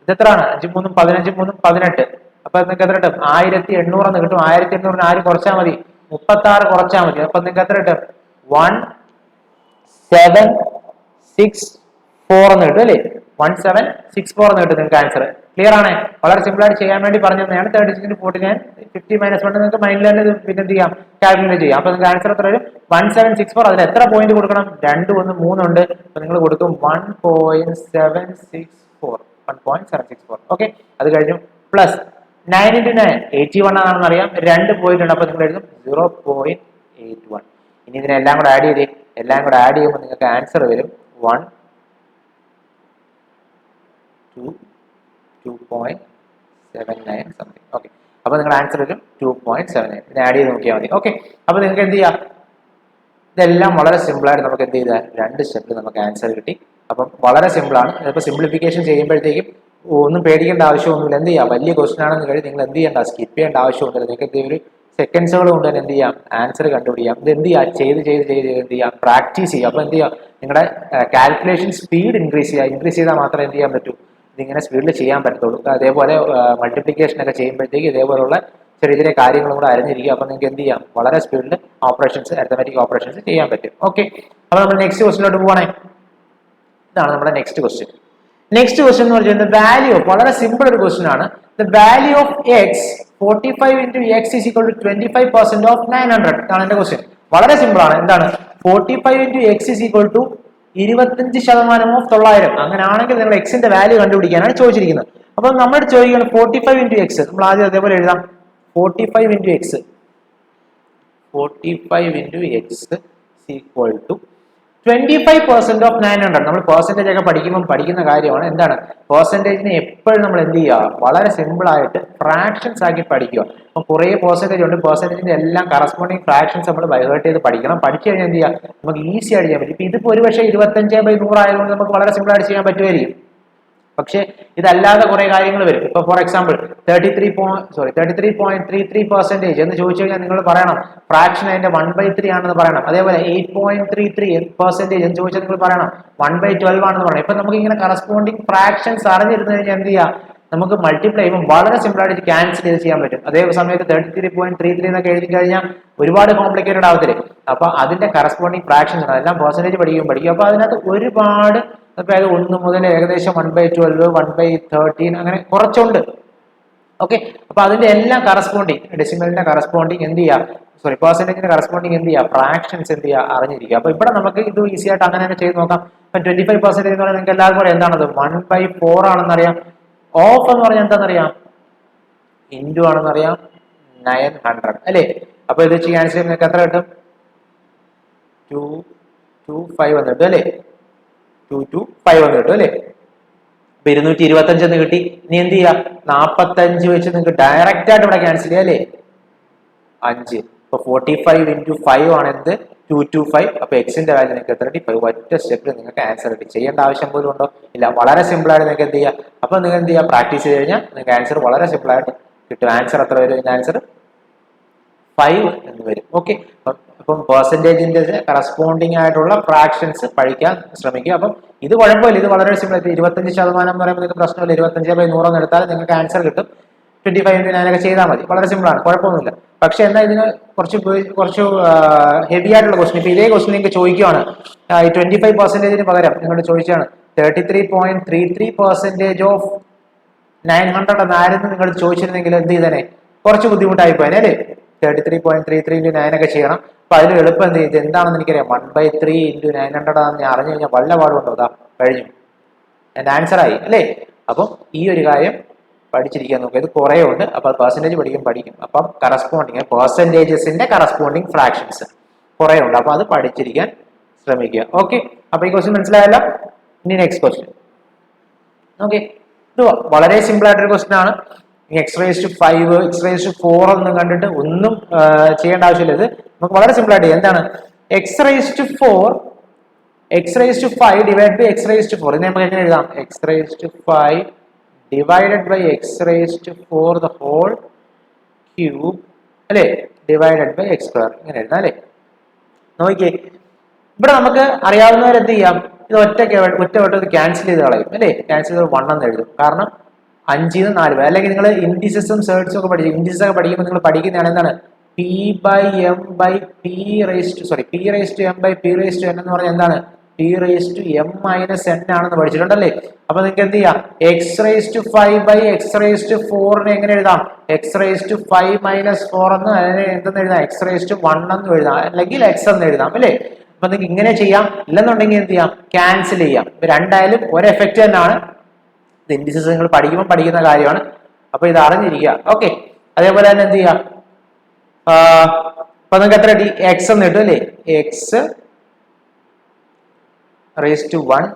ഇത് എത്രയാണ് 5 3 15 3 18 അപ്പൊ നിങ്ങൾക്ക് എത്ര കിട്ടും 1800 എന്ന് കിട്ടും 1800 ആര് കുറച്ചാൽ മതി 36 കുറച്ചാൽ മതി അപ്പൊ നിങ്ങൾക്ക് എത്ര കിട്ടും 1764 എന്ന് കിട്ടും അല്ലേ 1764 എന്ന് കിട്ടും നിങ്ങൾക്ക് ആൻസർ ക്ലിയർ ആണ് വളരെ സിമ്പിൾ ആയിട്ട് ചെയ്യാൻ വേണ്ടി പറഞ്ഞു തന്നെയാണ് 36 into 49 50 minus 1 നിങ്ങൾക്ക് മൈൻഡിൽ തന്നെ പിന്നെ എന്ത് ചെയ്യാം കാൽക്കുലേറ്റ് ചെയ്യാം അപ്പൊ നിങ്ങൾക്ക് ആൻസർ എത്ര വരും 1764 അതിൽ എത്ര പോയിന്റ് കൊടുക്കണം 2 1 3 ഉണ്ട് അപ്പൊ നിങ്ങൾ കൊടുക്കും 1.764 1.764. ഓക്കെ, അത് കഴിഞ്ഞു. പ്ലസ് 9 into 9 81 ആണെന്ന് അറിയാം. 2 പോയിന്റ് ഉണ്ട്, അപ്പൊ നിങ്ങൾ എഴുതും 0.81. ഇനി ഇതിനെല്ലാം കൂടെ ആഡ് ചെയ്തേ. എല്ലാം കൂടെ ആഡ് ചെയ്യുമ്പോൾ നിങ്ങൾക്ക് ആൻസർ വരും 2.79 സംതിങ്. ഓക്കെ, അപ്പൊ നിങ്ങളുടെ ആൻസർ വരും 2.79. ഇതിനെ ആഡ് ചെയ്ത് നോക്കിയാൽ മതി. ഓക്കെ, അപ്പൊ നിങ്ങൾക്ക് എന്ത് ചെയ്യാം, ഇതെല്ലാം വളരെ സിമ്പിൾ ആയിട്ട് നമുക്ക് എന്ത് ചെയ്താൽ 2 സ്റ്റെപ്പിൽ നമുക്ക് ആൻസർ കിട്ടി. അപ്പം വളരെ സിമ്പിൾ ആണ്. ഇപ്പോൾ സിംപ്ലിഫിക്കേഷൻ ചെയ്യുമ്പോഴത്തേക്കും ഒന്നും പേടിക്കേണ്ട ആവശ്യമൊന്നുമില്ല. എന്ത് ചെയ്യാം, വലിയ ക്വസ്റ്റൻ ആണെന്ന് കഴിഞ്ഞ് നിങ്ങൾ എന്ത് ചെയ്യേണ്ട, സ്കിപ്പ് ചെയ്യേണ്ട ആവശ്യമൊന്നുമില്ല. നിങ്ങൾക്ക് ഒരു സെക്കൻഡ്സുകൾ കൊണ്ട് തന്നെ എന്ത് ചെയ്യാം, ആൻസർ കണ്ടുപിടിക്കാം. ഇത് എന്ത് ചെയ്യാം, ചെയ്ത് എന്ത് ചെയ്യാം, പ്രാക്ടീസ് ചെയ്യുക. അപ്പോൾ എന്ത് ചെയ്യാം, നിങ്ങളുടെ കാൽക്കുലേഷൻ സ്പീഡ് ഇൻക്രീസ് ചെയ്താൽ മാത്രമേ എന്ത് ചെയ്യാൻ പറ്റൂ, ഇതിങ്ങനെ സ്പീഡിൽ ചെയ്യാൻ പറ്റത്തുള്ളൂ. അതേപോലെ മൾട്ടിപ്ലിക്കേഷൻ ഒക്കെ ചെയ്യുമ്പോഴത്തേക്ക് ഇതേപോലുള്ള ചെറിയ ചെറിയ കാര്യങ്ങളും കൂടെ അറിഞ്ഞിരിക്കുക. അപ്പോൾ നിങ്ങൾക്ക് എന്ത് ചെയ്യാം, വളരെ സ്പീഡിൽ ഓപ്പറേഷൻസ്, അരിത്തമാറ്റിക് ഓപ്പറേഷൻസ് ചെയ്യാൻ പറ്റും. ഓക്കെ, അപ്പോൾ നമ്മൾ നെക്സ്റ്റ് ക്വസ്റ്റിലോട്ട് പോകണേ. ഇതാണ് നമ്മുടെ നെക്സ്റ്റ് ക്വസ്റ്റ്യൻ. നെക്സ്റ്റ് ക്വസ്റ്റ്യൻ എന്ന് പറഞ്ഞാൽ വാല്യൂ ഓഫ്, വളരെ സിമ്പിൾ ഒരു ക്വസ്റ്റ്യൻ ആണ്. The value of X 45 into x is equal to 25% of 900 ആണ് എന്റെ ക്വസ്റ്റ്യൻ. വളരെ സിമ്പിൾ ആണ്. എന്താണ് 45 into x is equal to 25% of 900. അങ്ങനെയാണെങ്കിൽ നിങ്ങൾ എക്സിന്റെ വാല്യൂ കണ്ടുപിടിക്കാനാണ് ചോദിച്ചിരിക്കുന്നത്. അപ്പൊ നമ്മൾ ചോദിക്കുന്നത് 45 into x. നമ്മൾ ആദ്യം അതേപോലെ എഴുതാം. 45 into x is equal to 25% of 900. നമ്മൾ പെർസെന്റേജ് ഒക്കെ പഠിക്കുമ്പോൾ പഠിക്കുന്ന കാര്യമാണ്. എന്താണ് പെർസെന്റേജിനെ എപ്പോഴും നമ്മൾ എന്ത് ചെയ്യുക, വളരെ സിമ്പിൾ ആയിട്ട് ഫ്രാക്ഷൻസ് ആക്കി പഠിക്കുക. അപ്പം കുറേ പെർസെന്റേജ് ഉണ്ട്. പെർസെന്റേജിന്റെ എല്ലാം കറസ്പോണ്ടിങ് ഫ്രാക്ഷൻസ് നമ്മൾ ബൈഹേർട്ട് ചെയ്ത് പഠിക്കണം. പഠിച്ചു കഴിഞ്ഞാൽ എന്ത് ചെയ്യുക, നമുക്ക് ഈസി ആയിട്ട് ചെയ്യാൻ പറ്റും. ഇപ്പൊ ഇതിപ്പോ ഒരു പക്ഷേ 25/100 ആയതുകൊണ്ട് നമുക്ക് വളരെ സിമ്പിൾ ആയിട്ട് ചെയ്യാൻ പറ്റുമായിരിക്കും. പക്ഷെ ഇതല്ലാതെ കുറെ കാര്യങ്ങൾ വരും. ഇപ്പൊ ഫോർ എക്സാമ്പിൾ 33.33% എന്ന് ചോദിച്ചു കഴിഞ്ഞാൽ നിങ്ങൾ പറയണം ഫ്രാക്ഷൻ അതിന്റെ 1/3 ആണെന്ന് പറയണം. അതേപോലെ 8.33% എന്ന് ചോദിച്ചാൽ നിങ്ങൾ പറയണം 1/12 ആണെന്ന് പറയണം. ഇപ്പൊ നമുക്ക് ഇങ്ങനെ കറസ്പോണ്ടിങ് ഫ്രാക്ഷൻസ് അറിഞ്ഞിരുന്നു കഴിഞ്ഞാൽ എന്ത് ചെയ്യാം, നമുക്ക് മൾട്ടിപ്ലൈ ചെയ്യുമ്പോൾ വളരെ സിമ്പിൾ ആയിട്ട് ക്യാൻസൽ ചെയ്ത് ചെയ്യാൻ പറ്റും. അതേ സമയത്ത് 33.33 എന്നൊക്കെ എഴുതി കഴിഞ്ഞാൽ ഒരുപാട് കോംപ്ലിക്കേറ്റഡ് ആവത്തില്ലേ. അപ്പൊ അതിന്റെ കറസ്പോണ്ടിങ് ഫ്രാക്ഷൻസ് ആണ്, എല്ലാം പെർസെന്റേജ് പഠിക്കും. അപ്പൊ അതിനകത്ത് ഒരുപാട്, അതായത് 1 മുതൽ ഏകദേശം 1/12, 1/13 അങ്ങനെ കുറച്ചുണ്ട്. ഓക്കെ, അപ്പൊ അതിന്റെ എല്ലാം കറസ്പോണ്ടിങ്, ഡെസിമലിന്റെ കറസ്പോണ്ടിങ് എന്ത് ചെയ്യുക, പെർസെന്റേജിന്റെ കറസ്പോണ്ടിങ് എന്ത് ചെയ്യുക, ഫ്രാക്ഷൻസ് എന്ത് ചെയ്യുക, അറിഞ്ഞിരിക്കുക. അപ്പൊ ഇവിടെ നമുക്ക് ഇത് ഈസി ആയിട്ട് അങ്ങനെ തന്നെ ചെയ്ത് നോക്കാം. ഇപ്പൊ 25% എന്ന് പറയുന്നത് നിങ്ങൾക്ക് എല്ലാവർക്കും അറിയാം എന്താണത്, 1/4 ആണെന്നറിയാം. ഓഫ് എന്ന് പറഞ്ഞാൽ എന്താണെന്നറിയാം, ഇൻറ്റു ആണെന്നറിയാം, 900 അല്ലേ. അപ്പൊ ഇത് ക്യാൻസൽ ചെയ്യുമ്പോൾ നിങ്ങൾക്ക് എത്ര കിട്ടും, 225 എന്ന് കിട്ടും അല്ലേ. 225 എന്ന് കിട്ടും അല്ലേ. 225 എന്ന് കിട്ടി. ഇനി എന്ത് ചെയ്യാം, 45 വെച്ച് നിങ്ങൾക്ക് ഡയറക്റ്റ് ആയിട്ട് ഇവിടെ ക്യാൻസൽ ചെയ്യാം അല്ലേ. 5 ഇപ്പൊ 45 into 5 ആണ് എന്ത്, 225. അപ്പൊ എക്സിന്റെ വാല്യൂ നിങ്ങൾക്ക് എത്ര കിട്ടി, ഒറ്റ സ്റ്റെപ്പിൽ നിങ്ങൾക്ക് ആൻസർ കിട്ടി. ചെയ്യേണ്ട ആവശ്യം പോലും ഉണ്ടോ, ഇല്ല. വളരെ സിമ്പിൾ ആയിട്ട് നിങ്ങൾക്ക് എന്ത് ചെയ്യാം, അപ്പൊ നിങ്ങൾ എന്ത് ചെയ്യുക, പ്രാക്ടീസ് ചെയ്ത് കഴിഞ്ഞാൽ നിങ്ങൾക്ക് ആൻസർ വളരെ സിമ്പിൾ ആയിട്ട് കിട്ടും. ആൻസർ എത്ര വരും, ഇതിന്റെ ആൻസർ 5 എന്ന് വരും. ഓക്കെ, അപ്പം പെർസെന്റേജിന്റെ കറസ്പോണ്ടിങ് ആയിട്ടുള്ള ഫ്രാക്ഷൻസ് പഠിക്കാൻ ശ്രമിക്കുക. അപ്പം ഇത് കുഴപ്പമില്ല, ഇത് വളരെ സിമ്പിൾ. 25% എന്ന് പറയുമ്പോൾ നിങ്ങൾക്ക് പ്രശ്നമില്ല. 25/100 എന്ന് എടുത്താൽ നിങ്ങൾക്ക് ആൻസർ കിട്ടും. 25 into 9 ഒക്കെ ചെയ്താൽ മതി, വളരെ സിമ്പിൾ ആണ്, കുഴപ്പമൊന്നുമില്ല. പക്ഷെ എന്നാൽ ഇതിന് കുറച്ച് ഹെവി ആയിട്ടുള്ള ക്വസ്റ്റൻ. ഇപ്പൊ ഇതേ ക്വസ്റ്റൻ നിങ്ങൾക്ക് ചോദിക്കുകയാണ്, ഈ 25% പകരം നിങ്ങളോട് ചോദിച്ചാണ് 33.33% ഓഫ് 900 എന്നായിരുന്നു നിങ്ങൾ ചോദിച്ചിരുന്നെങ്കിൽ എന്ത് ചെയ്തേനെ, കുറച്ച് ബുദ്ധിമുട്ടായി പോയനെ അല്ലേ. 33.33 into 9 ഒക്കെ ചെയ്യണം. അപ്പൊ അതിന് എളുപ്പം എന്ത് ചെയ്ത്, എന്താണെന്ന് എനിക്കറിയാം, 1/3 into 900 ആണെന്ന് ഞാൻ അറിഞ്ഞു കഴിഞ്ഞാൽ വല്ല പാടുണ്ടോ, അതാ കഴിഞ്ഞു, എന്റെ ആൻസർ ആയി അല്ലേ. അപ്പം ഈ ഒരു കാര്യം പഠിച്ചിരിക്കാൻ നോക്കുക. ഇത് കുറേ ഉണ്ട്. അപ്പൊ പെർസെന്റേജ് പഠിക്കും. അപ്പം കറസ്പോണ്ടിങ് പെർസെന്റേജസിന്റെ കറസ്പോണ്ടിങ് ഫ്രാക്ഷൻസ് കുറേ ഉണ്ട്. അപ്പൊ അത് പഠിച്ചിരിക്കാൻ ശ്രമിക്കുക. ഓക്കെ, അപ്പൊ ഈ ക്വസ്റ്റ്യൻ മനസ്സിലായല്ലോ. ഇനി നെക്സ്റ്റ് ക്വസ്റ്റ്യൻ. ഓക്കെ, ഇത് വളരെ സിമ്പിൾ ആയിട്ടൊരു ക്വസ്റ്റ്യൻ ആണ്. x⁵5 x⁴ ഒന്നും കണ്ടിട്ട് ഒന്നും ചെയ്യേണ്ട ആവശ്യമില്ല. ഇത് നമുക്ക് വളരെ സിമ്പിൾ ആയിട്ട് എന്താണ്, x⁵5 ഡിവൈഡ് ബൈ x⁴. ഇതിനെ നമുക്ക് എങ്ങനെ എഴുതാം, x⁵5 divided by x⁴ the whole cube അല്ലേ, divided by x². ഇങ്ങനെ എഴുതാം അല്ലേ. നോക്കിയേ, ഇവിടെ നമുക്ക് അറിയാവുന്നവർ എന്ത് ചെയ്യാം, ഇത് ഒറ്റ വട്ടം ക്യാൻസൽ ചെയ്ത് കളയും അല്ലേ. ക്യാൻസൽ ചെയ്ത് 1 എന്ന് എഴുതും. കാരണം 5 ന് 4 അല്ലെങ്കിൽ നിങ്ങൾ ഇൻഡിസസും സേർട്സും ഒക്കെ പഠിക്കും. ഇൻഡിസസ് ഒക്കെ പഠിക്കുമ്പോൾ നിങ്ങൾ പഠിക്കുന്നതാണ് എന്താണ്, P/m/P⁴n എന്ന് പറഞ്ഞാൽ എന്താണ്, P⁻m - n ആണെന്ന് പഠിച്ചിട്ടുണ്ടല്ലേ. അപ്പൊ നിങ്ങൾക്ക് എന്ത് ചെയ്യാം, x⁵5/x⁴ എങ്ങനെ എഴുതാം, x⁵5 - 4 എന്ന് എന്തെന്ന് എഴുതാം, x⁴1 എന്ന് എഴുതാം, അല്ലെങ്കിൽ x എന്ന് എഴുതാം അല്ലേ. അപ്പൊ നിങ്ങൾക്ക് ഇങ്ങനെ ചെയ്യാം. ഇല്ലെന്നുണ്ടെങ്കിൽ എന്ത് ചെയ്യാം, ക്യാൻസൽ ചെയ്യാം. രണ്ടായാലും ഒരു എഫക്റ്റ് തന്നെയാണ്. ഇൻഡിസസ് നിങ്ങൾ പഠിക്കുമ്പോൾ പഠിക്കുന്ന കാര്യമാണ്. അപ്പൊ ഇത് അറിഞ്ഞിരിക്കുക. ഓക്കെ, അതേപോലെ തന്നെ എന്ത് ചെയ്യാം, അപ്പൊ നിങ്ങൾക്ക് എത്ര കിട്ടി? എക്സ് എന്ന് കിട്ടും അല്ലേ? X raise to 1.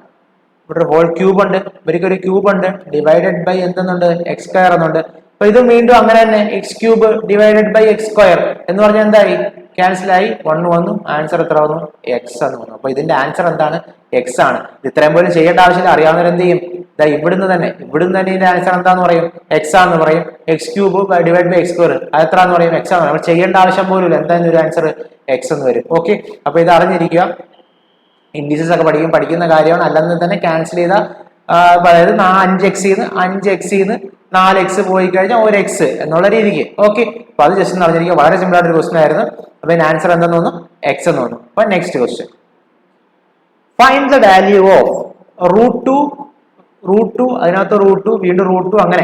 ഇവിടെ ഒരു ഹോൾ ക്യൂബ് ഉണ്ട്, ഇവർക്ക് ഒരു ക്യൂബ് ഉണ്ട്, ഡിവൈഡഡ് ബൈ എന്തെന്നുണ്ട്? എക്സ് സ്ക്വയർ എന്നുണ്ട്. അപ്പൊ ഇത് വീണ്ടും അങ്ങനെ തന്നെ X cube divided by X square എന്ന് പറഞ്ഞാൽ എന്തായി? ക്യാൻസൽ ആയി, 1 വന്നു, ആൻസർ എത്ര വന്നു? എക്സ് എന്ന് വന്നു. അപ്പൊ ഇതിന്റെ ആൻസർ എന്താണ്? എക്സ് ആണ്. ഇത്രയും പോലും ചെയ്യേണ്ട ആവശ്യമില്ല, അറിയാവുന്നവർ എന്ത് ചെയ്യും? ഇവിടുന്ന് തന്നെ ഇതിന്റെ ആൻസർ എന്താന്ന് പറയും? എക്സ് ആണെന്ന് പറയും. X cube divide by X square അത് എത്ര എന്ന് പറയും? എക്സ് ആണ്. നമ്മൾ ചെയ്യേണ്ട ആവശ്യം പോലും ഇല്ല, എന്തായാലും ഒരു ആൻസർ എക്സ് എന്ന് വരും. ഓക്കെ, അപ്പൊ ഇത് അറിഞ്ഞിരിക്കുക. ഇൻഡിസസ് ഒക്കെ പഠിക്കുന്ന കാര്യമാണ്. അല്ലെന്ന് തന്നെ ക്യാൻസൽ ചെയ്ത, അതായത് 5x-ന്ന് 4x പോയി കഴിഞ്ഞാൽ 1x എന്നുള്ള രീതിക്ക്. ഓക്കെ, അപ്പൊ അത് ജസ്റ്റ് അറിഞ്ഞിരിക്കുക. വളരെ സിമ്പിൾ ആയിട്ട് ഒരു ക്വസ്റ്റൻ ആയിരുന്നു. അപ്പൊ ഇതിന്റെ ആൻസർ എന്തെന്ന് തോന്നുന്നു? എക്സ് എന്ന് തോന്നുന്നു. അപ്പൊ next question, find the value of √2 അതിനകത്ത് √2 വീണ്ടും √2 അങ്ങനെ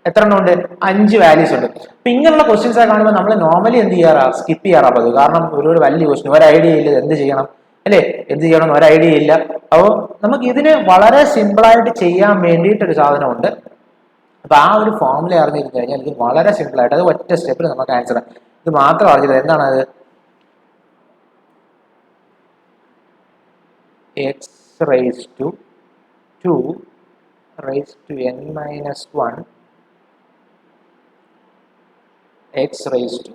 എത്ര എണ്ണം ഉണ്ട്? 5 വാല്യൂസ് ഉണ്ട്. അപ്പൊ ഇങ്ങനെയുള്ള ക്വസ്റ്റ്യൻസ് ഒക്കെ കാണുമ്പോൾ നമ്മൾ നോർമലി എന്ത് ചെയ്യാറാ? സ്കിപ്പ് ചെയ്യാറാ പതിവ്. കാരണം ഒരു വലിയ ക്വസ്റ്റ്യൻ, ഒരു ഐഡിയ ഇല്ല എന്ത് ചെയ്യണം അല്ലെ, എന്ത് ചെയ്യണം ഒരു ഐഡിയ ഇല്ല. അപ്പോൾ നമുക്ക് ഇതിന് വളരെ സിമ്പിൾ ആയിട്ട് ചെയ്യാൻ വേണ്ടിയിട്ടൊരു സാധനമുണ്ട്. അപ്പൊ ആ ഒരു ഫോർമുല അറിഞ്ഞിരുന്നു കഴിഞ്ഞാൽ ഇത് വളരെ സിമ്പിൾ ആയിട്ട് അത് ഒറ്റ സ്റ്റെപ്പിൽ നമുക്ക് ആൻസർ. ഇത് മാത്രം അറിഞ്ഞത് എന്താണ്? അത് X raise to 2 raise to n - 1 x raised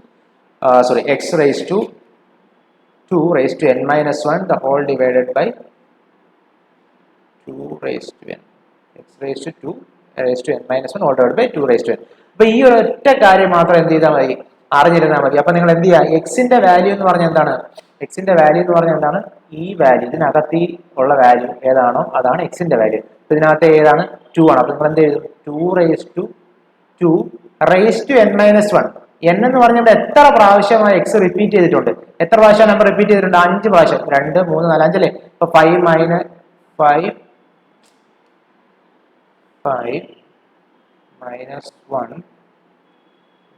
to 2 raised to n minus 1 the whole divided by 2 raised to n. X raised to 2 raised to n minus 1 whole divided by 2 raised to n. അപ്പൊ ഈ ഒരു ഒറ്റ കാര്യം മാത്രം എന്ത് ചെയ്താൽ മതി? അറിഞ്ഞിരുന്നാൽ മതി. അപ്പൊ നിങ്ങൾ എന്ത് ചെയ്യുക? എക്സിന്റെ വാല്യൂ എന്ന് പറഞ്ഞാൽ എന്താണ്? എക്സിന്റെ വാല്യൂ എന്ന് പറഞ്ഞാൽ എന്താണ്? ഈ വാല്യൂ, ഇതിനകത്ത് ഉള്ള വാല്യൂ ഏതാണോ അതാണ് എക്സിന്റെ വാല്യൂ. ഇതിനകത്ത് ഏതാണ്? 2 ആണ്. അപ്പൊ നിങ്ങൾ എന്ത് ചെയ്തു? 2 raised to n minus 1. n എന്ന് പറഞ്ഞാൽ എത്ര പ്രാവശ്യമായി എക്സ് റിപ്പീറ്റ് ചെയ്തിട്ടുണ്ട്? എത്ര പ്രാവശ്യം നമ്പർ റിപ്പീറ്റ് ചെയ്തിട്ടുണ്ട്? 5 പ്രാവശ്യം. 2 3 4 5 അല്ലേ? അപ്പൊ 5 minus 1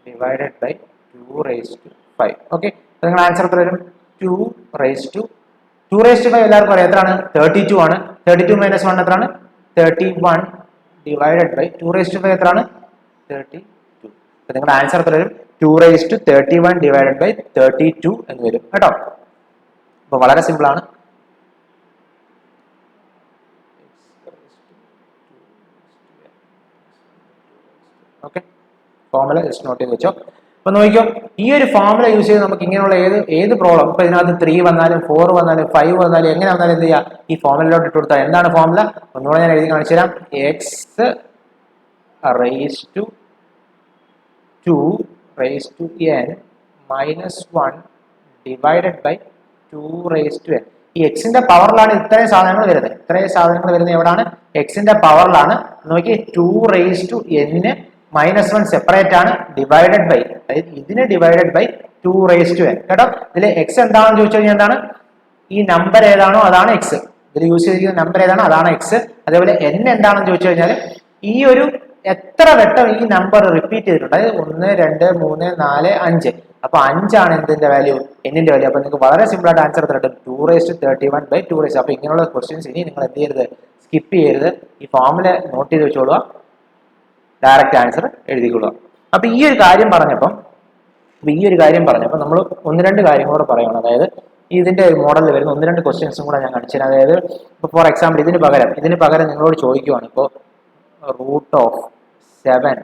divided by 2 raised to 5. Okay, നിങ്ങൾ ആൻസർ എത്ര വരും? 2 raised to 5 എല്ലാവർക്കും അറിയാം എത്രയാണ്? 32 ആണ്. 32 minus 1 എത്രയാണ്? 31 divided by 2 raised to 5 എത്രയാണ്? 32. അപ്പൊ നിങ്ങളുടെ ആൻസർ എത്ര വരും? 2 raised to 31 divided by 32 എന്ന് വരും കേട്ടോ. അപ്പൊ വളരെ സിമ്പിൾ ആണ്. ഓക്കെ, ഫോർമുല ജസ്റ്റ് നോട്ട് ചെയ്ത് വെച്ചോ. അപ്പൊ നോക്കിക്കോ, ഈ ഒരു ഫോർമുല യൂസ് ചെയ്ത് നമുക്ക് ഇങ്ങനെയുള്ള ഏത് പ്രോബ്ലം, ഇപ്പൊ ഇതിനകത്ത് 3 വന്നാലും 4 വന്നാലും 5 വന്നാലും എങ്ങനെ വന്നാലും എന്ത് ചെയ്യാം? ഈ ഫോർമുലയിലോട്ട് ഇട്ട് കൊടുത്താൽ എന്താണ് ഫോർമുല? ഒന്നുകൂടെ ഞാൻ എഴുതി കാണിച്ചു തരാം. X raise to 2 raised to n minus 1 divided by 2 raised to n. ഈ എക്സിന്റെ പവറിലാണ് ഇത്രയും സാധനങ്ങൾ വരുന്നത്. എവിടാണ്? എക്സിന്റെ പവറിലാണ്. നോക്കി, 2 raised to n -1 സെപ്പറേറ്റ് ആണ്, ഡിവൈഡഡ് ബൈ, അതായത് ഇതിന് divided by 2 raised to n കേട്ടോ. ഇതിൽ എക്സ് എന്താണെന്ന് ചോദിച്ചു കഴിഞ്ഞാൽ എന്താണ്? ഈ നമ്പർ ഏതാണോ അതാണ് എക്സ്. ഇതിൽ യൂസ് ചെയ്തിരിക്കുന്ന നമ്പർ ഏതാണോ അതാണ് എക്സ്. അതേപോലെ n എന്താണെന്ന് ചോദിച്ചു കഴിഞ്ഞാൽ ഈ ഒരു എത്ര വട്ടം ഈ നമ്പർ റിപ്പീറ്റ് ചെയ്തിട്ടുണ്ട്, അതായത് 1 2 3 4 5. അപ്പൊ 5 ആണ് എന്തിന്റെ വാല്യൂ? എന്നിന്റെ വാല്യൂ. അപ്പൊ നിങ്ങൾക്ക് വളരെ സിമ്പിൾ ആയിട്ട് ആൻസർ തരട്ടെ, 2 raised to 31 by 2 raised. അപ്പൊ ഇങ്ങനെയുള്ള ക്വസ്റ്റ്യൻസ് ഇനി നിങ്ങൾ എന്ത് ചെയ്യരുത്? സ്കിപ്പ് ചെയ്യരുത്. ഈ ഫോർമുല നോട്ട് ചെയ്ത് വെച്ചോളുക, ഡയറക്റ്റ് ആൻസർ എഴുതിക്കൊള്ളുക. അപ്പൊ ഈ ഒരു കാര്യം പറഞ്ഞപ്പോൾ നമ്മൾ 1-2 കാര്യങ്ങളോട് പറയണം. അതായത് ഇതിന്റെ മോഡലിൽ വരുന്ന 1-2 ക്വസ്റ്റ്യൻസും കൂടെ ഞാൻ കാണിച്ചു. അതായത് ഇപ്പൊ ഫോർ എക്സാമ്പിൾ ഇതിന് പകരം നിങ്ങളോട് ചോദിക്കുവാണ്, ഇപ്പോൾ root of 7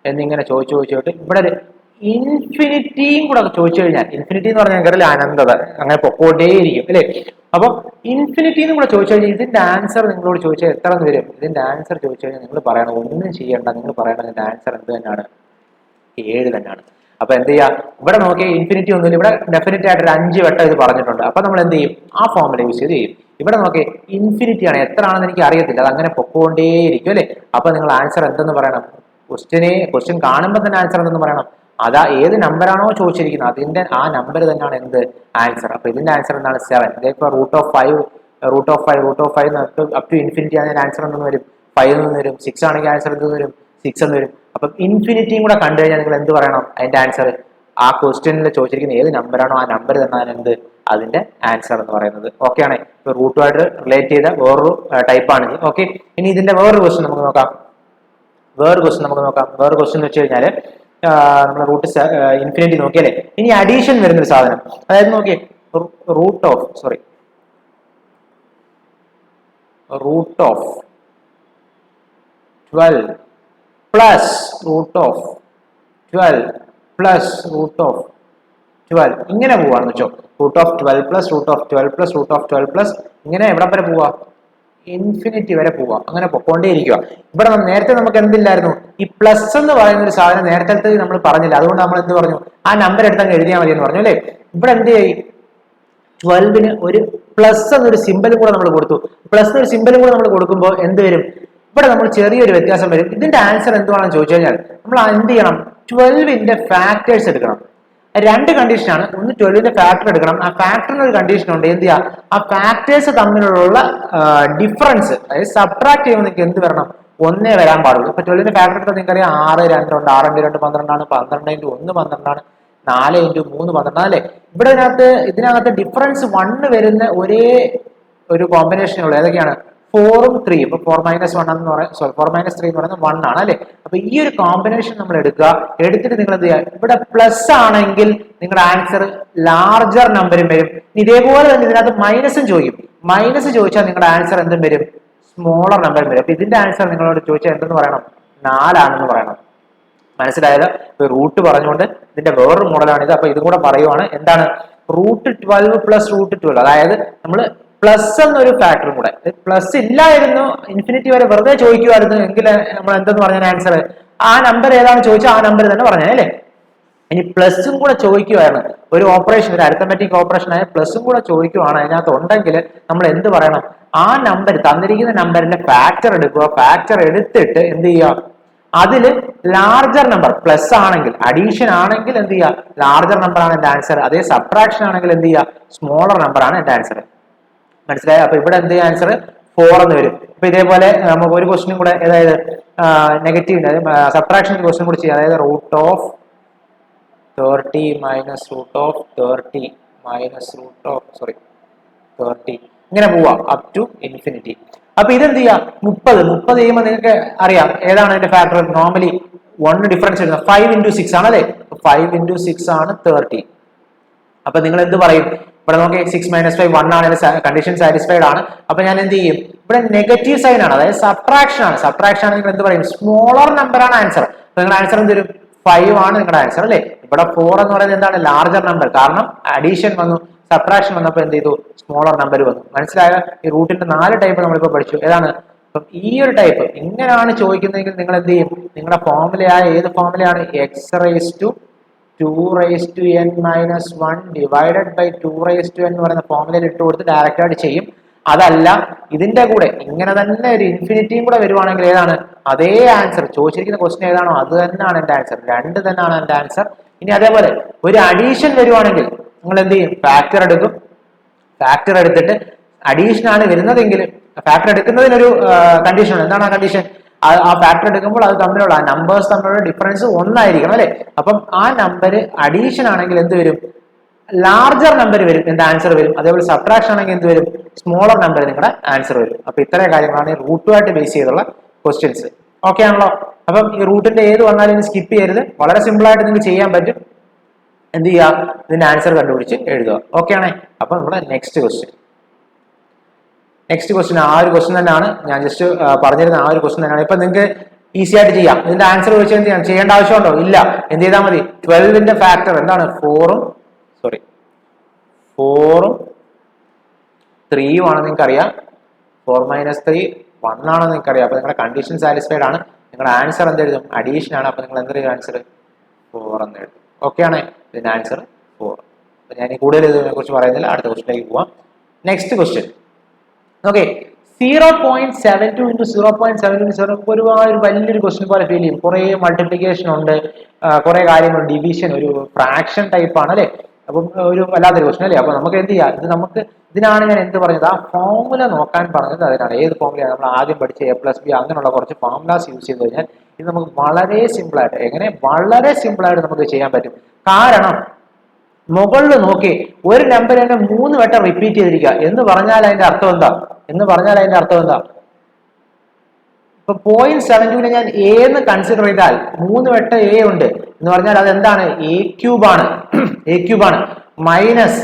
എന്നിങ്ങനെ ചോദിച്ചിട്ട് ഇവിടെ ഒരു ഇൻഫിനിറ്റിയും കൂടെ ചോദിച്ചു കഴിഞ്ഞാൽ, ഇൻഫിനിറ്റി എന്ന് പറഞ്ഞാൽ അനന്തത, അങ്ങനെ പൊക്കോട്ടേയിരിക്കും അല്ലേ? അപ്പൊ ഇൻഫിനിറ്റിന്നും കൂടെ ചോദിച്ചു കഴിഞ്ഞാൽ ഇതിന്റെ ആൻസർ നിങ്ങളോട് ചോദിച്ചാൽ എത്ര വരും? ഇതിന്റെ ആൻസർ ചോദിച്ചു കഴിഞ്ഞാൽ നിങ്ങൾ പറയണം, ഒന്നും ചെയ്യണ്ട, നിങ്ങൾ പറയണം ഇതിന്റെ ആൻസർ എന്ത് തന്നെയാണ്? 7 തന്നെയാണ്. അപ്പൊ എന്ത് ചെയ്യാ? ഇവിടെ നോക്കിയാൽ ഇൻഫിനിറ്റി ഒന്നുമില്ല, ഇവിടെ ഡെഫിനറ്റ് ആയിട്ട് ഒരു 5 വട്ടം ഇത് പറഞ്ഞിട്ടുണ്ട്. അപ്പൊ നമ്മൾ എന്ത് ചെയ്യും? ആ ഫോർമുല യൂസ് ചെയ്യും. ഇവിടെ നോക്കിയേ, ഇൻഫിനിറ്റി ആണ്, എത്ര ആണെന്ന് എനിക്ക് അറിയത്തില്ല, അത് അങ്ങനെ പൊക്കോണ്ടേയിരിക്കും അല്ലേ? അപ്പൊ നിങ്ങൾ ആൻസർ എന്തെന്ന് പറയണം? ക്വസ്റ്റ്യൻ കാണുമ്പോൾ തന്നെ ആൻസർ എന്തെന്ന് പറയണം? അതാ ഏത് നമ്പറാണോ ചോദിച്ചിരിക്കുന്നത് അതിന്റെ ആ നമ്പർ തന്നെയാണ് എന്ത്? ആൻസർ. അപ്പൊ ഇതിന്റെ ആൻസർ എന്താണ്? 7. ഇതേപ്പോ root of five up to infinity ആണെങ്കിൽ ആൻസർ എന്തെന്ന് വരും? 5 എന്ന് വരും. 6 ആണെങ്കിൽ ആൻസർ എന്ത് വരും? 6 എന്ന് വരും. അപ്പൊ ഇൻഫിനിറ്റിയും കൂടെ കണ്ടു കഴിഞ്ഞാൽ നിങ്ങൾ എന്ത് പറയണം? അതിന്റെ ആൻസർ ആ ക്വസ്റ്റ്യനിൽ ചോദിച്ചിരിക്കുന്ന ഏത് നമ്പറാണോ ആ നമ്പർ തന്നെയാണ് എന്ത് അതിന്റെ ആൻസർ എന്ന് പറയുന്നത്. ഓക്കെ ആണ്. ഇപ്പൊ റൂട്ടുമായിട്ട് റിലേറ്റ് ചെയ്ത വേറൊരു ടൈപ്പാണ് ഇത്. ഓക്കെ, ഇനി ഇതിന്റെ വേറൊരു ക്വസ്റ്റ്യൻ നമുക്ക് നോക്കാം. വേറൊരു ക്വസ്റ്റ്യൻ എന്ന് വെച്ച് കഴിഞ്ഞാല് നമ്മൾ റൂട്ട് ഇൻഫിനിറ്റി നോക്കിയല്ലേ. ഇനി അഡീഷൻ വരുന്നൊരു സാധനം, അതായത് നോക്കിയേ root of 12 plus root of 12 plus root of 12 ഇങ്ങനെ പോവാന്ന് വെച്ചോ. Root of 12 plus root of 12 plus root of 12 plus ഇങ്ങനെ എവിടെ വരെ പോവാ? ഇൻഫിനിറ്റി വരെ പോവാ. അങ്ങനെ പൊക്കോണ്ടേയിരിക്കുക. ഇവിടെ നേരത്തെ നമുക്ക് എന്തില്ലായിരുന്നു? ഈ പ്ലസ് എന്ന് പറയുന്ന ഒരു സാധനം നേരത്തെ നമ്മൾ പറഞ്ഞില്ല. അതുകൊണ്ട് നമ്മൾ എന്ത് പറഞ്ഞു? ആ നമ്പർ എടുത്തങ്ങ് എഴുതിയാൽ മതി എന്ന് പറഞ്ഞു അല്ലേ. ഇവിടെ എന്ത് ചെയ്യും? 12ന് ഒരു പ്ലസ് എന്നൊരു സിമ്പലും കൂടെ നമ്മൾ കൊടുത്തു. പ്ലസ് ഒരു സിമ്പലും കൂടെ നമ്മൾ കൊടുക്കുമ്പോൾ എന്ത് വരും? ഇവിടെ നമ്മൾ ചെറിയൊരു വ്യത്യാസം വരും. ഇതിന്റെ ആൻസർ എന്തുവാണെന്ന് ചോദിച്ചു കഴിഞ്ഞാൽ നമ്മൾ എന്ത് ചെയ്യണം? 12ന്റെ ഫാക്ടേഴ്സ് എടുക്കണം. രണ്ട് കണ്ടീഷനാണ്. ഒന്ന് 12ന്റെ ഫാക്ടർ എടുക്കണം. ആ ഫാക്ടറിന് ഒരു കണ്ടീഷൻ ഉണ്ട്. എന്ത് ചെയ്യാം? ആ ഫാക്ടേഴ്സ് തമ്മിലുള്ള ഡിഫറൻസ്, അതായത് സബ്ട്രാക്ട് ചെയ്യുമ്പോൾ നിങ്ങൾക്ക് എന്ത് വരണം? 1 വരാൻ പാടുള്ളൂ. ഇപ്പൊ 12ന്റെ ഫാക്ടർ എടുത്താൽ നിങ്ങൾക്കറിയാം 6, 2 ഉണ്ട്. 6 × 2 12 12 × 1 12 4 × 3 12 അല്ലേ. ഇവിടെ ഇതിനകത്ത് ഡിഫറൻസ് 1 വരുന്ന ഒരേ ഒരു കോമ്പിനേഷൻ ഉള്ളു. ഏതൊക്കെയാണ്? 4ഉം 3. ഇപ്പൊ 4 - 1 എന്ന് പറയുന്നത് 4 - 3 എന്ന് പറയുന്നത് 1 ആണ് അല്ലെ. അപ്പൊ ഈ ഒരു കോമ്പിനേഷൻ നമ്മൾ എടുക്കുക. എടുത്തിട്ട് നിങ്ങൾ എന്ത് ചെയ്യുക? ഇവിടെ പ്ലസ് ആണെങ്കിൽ നിങ്ങളുടെ ആൻസർ ലാർജർ നമ്പറും വരും. ഇതേപോലെ തന്നെ ഇതിനകത്ത് മൈനസും ചോദിക്കും. മൈനസ് ചോദിച്ചാൽ നിങ്ങളുടെ ആൻസർ എന്തും വരും? സ്മോളർ നമ്പറും വരും. അപ്പൊ ഇതിന്റെ ആൻസർ നിങ്ങളോട് ചോദിച്ചാൽ എന്തെന്ന് പറയണം? 4 ആണെന്ന് പറയണം. മനസ്സിലായത്? റൂട്ട് പറഞ്ഞുകൊണ്ട് ഇതിന്റെ വേറൊരു മോഡലാണിത്. അപ്പൊ ഇതും കൂടെ പറയുവാണ്. എന്താണ്? റൂട്ട് 12 പ്ലസ് റൂട്ട് 12, അതായത് നമ്മൾ പ്ലസ് എന്നൊരു ഫാക്ടറും കൂടെ. പ്ലസ് ഇല്ലായിരുന്നു, ഇൻഫിനിറ്റി വരെ വെറുതെ ചോദിക്കുമായിരുന്നു എങ്കിൽ നമ്മൾ എന്തെന്ന് പറഞ്ഞ ആൻസർ ആ നമ്പർ ഏതാണ് ചോദിച്ചാൽ ആ നമ്പർ തന്നെ പറഞ്ഞേ അല്ലേ. ഇനി പ്ലസും കൂടെ ചോദിക്കുവാണ്, ഒരു ഓപ്പറേഷൻ, ഒരു അരിത്തമെറ്റിക് ഓപ്പറേഷൻ ആയ പ്ലസും കൂടെ ചോദിക്കുവാണ് അതിനകത്ത് ഉണ്ടെങ്കിൽ നമ്മൾ എന്ത് പറയണം? ആ നമ്പർ, തന്നിരിക്കുന്ന നമ്പറിന്റെ ഫാക്ടർ എടുക്കുക. ഫാക്ടർ എടുത്തിട്ട് എന്ത് ചെയ്യുക? അതില് ലാർജർ നമ്പർ, പ്ലസ് ആണെങ്കിൽ, അഡീഷൻ ആണെങ്കിൽ എന്ത് ചെയ്യുക? ലാർജർ നമ്പർ ആണ് എന്റെ ആൻസർ. അതേ സബ്ട്രാക്ഷൻ ആണെങ്കിൽ എന്ത് ചെയ്യുക? സ്മോളർ നമ്പർ ആണ് എന്റെ ആൻസർ. മനസ്സിലായോ? അപ്പൊ ഇവിടെ എന്ത് ആൻസർ? 4 എന്ന് വരും. അപ്പൊ ഇതേപോലെ നമുക്ക് ഒരു ക്വസ്റ്റിനും കൂടെ, അതായത് നെഗറ്റീവിന്റെ സബ്ട്രാക്ഷൻ ക്വസ്റ്റ്യൻ കൂടി ചെയ്യാം. അതായത് root of 30 minus root of 30 minus root of 30 ഇങ്ങനെ പോവാം അപ് ടു ഇൻഫിനിറ്റി. അപ്പൊ ഇതെന്ത് ചെയ്യാം? 30 ചെയ്യുമ്പോൾ നിങ്ങൾക്ക് അറിയാം ഏതാണ് അതിന്റെ ഫാക്ടർ. നോർമലി 1 ഡിഫറൻസ് വരുന്നത് 5 × 6 ആണ് അല്ലെ. 5 × 6 ആണ് 30. അപ്പൊ നിങ്ങൾ എന്ത് പറയും? ഇവിടെ നോക്കി 6 - 5 1 ആണ്, കണ്ടീഷൻ സാറ്റിസ്ഫൈഡ് ആണ്. അപ്പൊ ഞാൻ എന്ത് ചെയ്യും? ഇവിടെ നെഗറ്റീവ് സൈൻ ആണ്, അതായത് സബ്ട്രാക്ഷൻ ആണ്. സബ്ട്രാക്ഷൻ ആണ് നിങ്ങൾ എന്ത് പറയും? സ്മോളർ നമ്പർ ആണ് ആൻസർ. അപ്പൊ നിങ്ങളുടെ ആൻസർ എന്ത് വരും? 5 ആണ് നിങ്ങളുടെ ആൻസർ അല്ലെ. ഇവിടെ 4 എന്ന് പറയുന്നത് എന്താണ്? Larger number. കാരണം അഡീഷൻ വന്നു, സബ്ട്രാക്ഷൻ വന്നപ്പോൾ എന്ത് ചെയ്തു? സ്മോളർ നമ്പർ വന്നു. മനസ്സിലായ? ഈ റൂട്ടിന്റെ 4 ടൈപ്പ് നമ്മളിപ്പോ പഠിച്ചു. ഏതാണ്? അപ്പം ഈ ഒരു ടൈപ്പ് ഇങ്ങനെയാണ് ചോദിക്കുന്നതെങ്കിൽ നിങ്ങൾ എന്ത് ചെയ്യും? നിങ്ങളുടെ ഫോർമുലയായ ഏത് ഫോർമുലയാണ്? x⁻²n−1 ഡിവൈഡഡ് ബൈ 2n എന്ന് പറയുന്ന ഫോർമുലയിൽ ഇട്ട് കൊടുത്ത് ഡയറക്റ്റ് ആയിട്ട് ചെയ്യും. അതല്ല, ഇതിന്റെ കൂടെ ഇങ്ങനെ തന്നെ ഒരു ഇൻഫിനിറ്റിയും കൂടെ വരുവാണെങ്കിൽ ഏതാണ്? അതേ ആൻസർ, ചോദിച്ചിരിക്കുന്ന ക്വസ്റ്റ്യൻ ഏതാണോ അത് തന്നെയാണ് എന്റെ ആൻസർ. 2 തന്നെയാണ് എന്റെ ആൻസർ. ഇനി അതേപോലെ ഒരു അഡീഷൻ വരുവാണെങ്കിൽ നിങ്ങൾ എന്ത് ചെയ്യും? ഫാക്ടർ എടുക്കും. ഫാക്ടർ എടുത്തിട്ട് അഡീഷൻ ആണ് വരുന്നതെങ്കിൽ, ഫാക്ടർ എടുക്കുന്നതിനൊരു കണ്ടീഷൻ ഉണ്ട്. എന്താണ് ആ കണ്ടീഷൻ? ആ ഫാക്ടർ എടുക്കുമ്പോൾ അത് തമ്മിലുള്ള നമ്പേഴ്സ് തമ്മിലുള്ള ഡിഫറൻസ് 1 ആയിരിക്കണം അല്ലെ. അപ്പം ആ നമ്പർ അഡീഷൻ ആണെങ്കിൽ എന്ത് വരും? ലാർജർ നമ്പർ വരും, എന്റെ ആൻസർ വരും. അതേപോലെ സബ്ട്രാക്ഷൻ ആണെങ്കിൽ എന്ത് വരും? സ്മോളർ നമ്പർ നിങ്ങളുടെ ആൻസർ വരും. അപ്പൊ ഇത്രയും കാര്യങ്ങളാണ് ഈ റൂട്ടുമായിട്ട് ബേസ് ചെയ്തുള്ള ക്വസ്റ്റ്യൻസ്. ഓക്കെ ആണല്ലോ? അപ്പം ഈ റൂട്ടിന്റെ ഏത് വന്നാലും ഇനി സ്കിപ്പ് ചെയ്യരുത്. വളരെ സിമ്പിൾ ആയിട്ട് നിങ്ങൾക്ക് ചെയ്യാൻ പറ്റും. എന്ത് ചെയ്യുക? ഇതിന്റെ ആൻസർ കണ്ടുപിടിച്ച് എഴുതുക. ഓക്കെ ആണേ? അപ്പൊ നമ്മുടെ നെക്സ്റ്റ് ക്വസ്റ്റ്യൻ ആ ഒരു ക്വസ്റ്റ്യൻ തന്നെയാണ്. ഞാൻ ജസ്റ്റ് പറഞ്ഞിരുന്ന ആ ഒരു ക്വസ്റ്റ്യൻ തന്നെയാണ്. ഇപ്പൊ നിങ്ങൾക്ക് ഈസി ആയിട്ട് ചെയ്യാം. ഇതിന്റെ ആൻസർ വെച്ച് എന്ത് ചെയ്യാം? ചെയ്യേണ്ട ആവശ്യമുണ്ടോ? ഇല്ല. എന്ത് ചെയ്താൽ മതി? 12ന്റെ ഫാക്ടർ എന്താണ്? 4ഉം 3ഉം ആണെന്ന് നിങ്ങൾക്ക് അറിയാം. 4 - 3 1 ആണെന്ന് നിങ്ങൾക്ക് അറിയാം. അപ്പൊ നിങ്ങളുടെ കണ്ടീഷൻ സാറ്റിസ്ഫൈഡ് ആണ്. നിങ്ങളുടെ ആൻസർ എന്തെഴുതും? അഡീഷൻ ആണ്. അപ്പൊ നിങ്ങൾ എന്തെങ്കിലും ആൻസർ 4 എന്ന് എഴുതും. ഓക്കെ ആണ്? ഇതിന്റെ ആൻസർ 4. അപ്പൊ ഞാൻ കൂടുതൽ ഇതിനെ കുറിച്ച് പറയുന്നില്ല. അടുത്ത ക്വസ്റ്റിലേക്ക് പോവാം. Next question okay. 0.72 × 0.72 ഒരുപാട് വലിയൊരു ക്വസ്റ്റ്യൻ പോലെ ഫീൽ ചെയ്യും. കുറെ മൾട്ടിപ്ലിക്കേഷൻ ഉണ്ട്, കുറെ കാര്യങ്ങൾ, ഡിവിഷൻ, ഒരു ഫ്രാക്ഷൻ ടൈപ്പ് ആണ് അല്ലെ. അപ്പം ഒരു വല്ലാത്തൊരു ക്വസ്റ്റ്യൻ അല്ലേ. അപ്പൊ നമുക്ക് എന്ത് ചെയ്യാം? ഇതിനാണ് ഞാൻ എന്ത് പറഞ്ഞത്? ആ ഫോർമുല നോക്കാൻ പറഞ്ഞത് അതിനാണ്. ഏത് ഫോർമുലയാണ്? നമ്മൾ ആദ്യം പഠിച്ച A+B അങ്ങനെയുള്ള കുറച്ച് ഫോർമുലാസ് യൂസ് ചെയ്ത് കഴിഞ്ഞാൽ ഇത് നമുക്ക് വളരെ സിമ്പിൾ ആയിട്ട് വളരെ സിമ്പിൾ ആയിട്ട് നമുക്ക് ചെയ്യാൻ പറ്റും. കാരണം മുകളിൽ നോക്കി ഒരു നമ്പർ തന്നെ 3 വട്ടം റിപ്പീറ്റ് ചെയ്തിരിക്കുക എന്ന് പറഞ്ഞാൽ അതിന്റെ അർത്ഥം എന്താ? ഇപ്പൊ 0.72 ഞാൻ എ എന്ന് കൺസിഡർ ചെയ്താൽ 3 വട്ടം എ ഉണ്ട് എന്ന് പറഞ്ഞാൽ അത് എന്താണ്? എ ക്യൂബ് ആണ്. മൈനസ്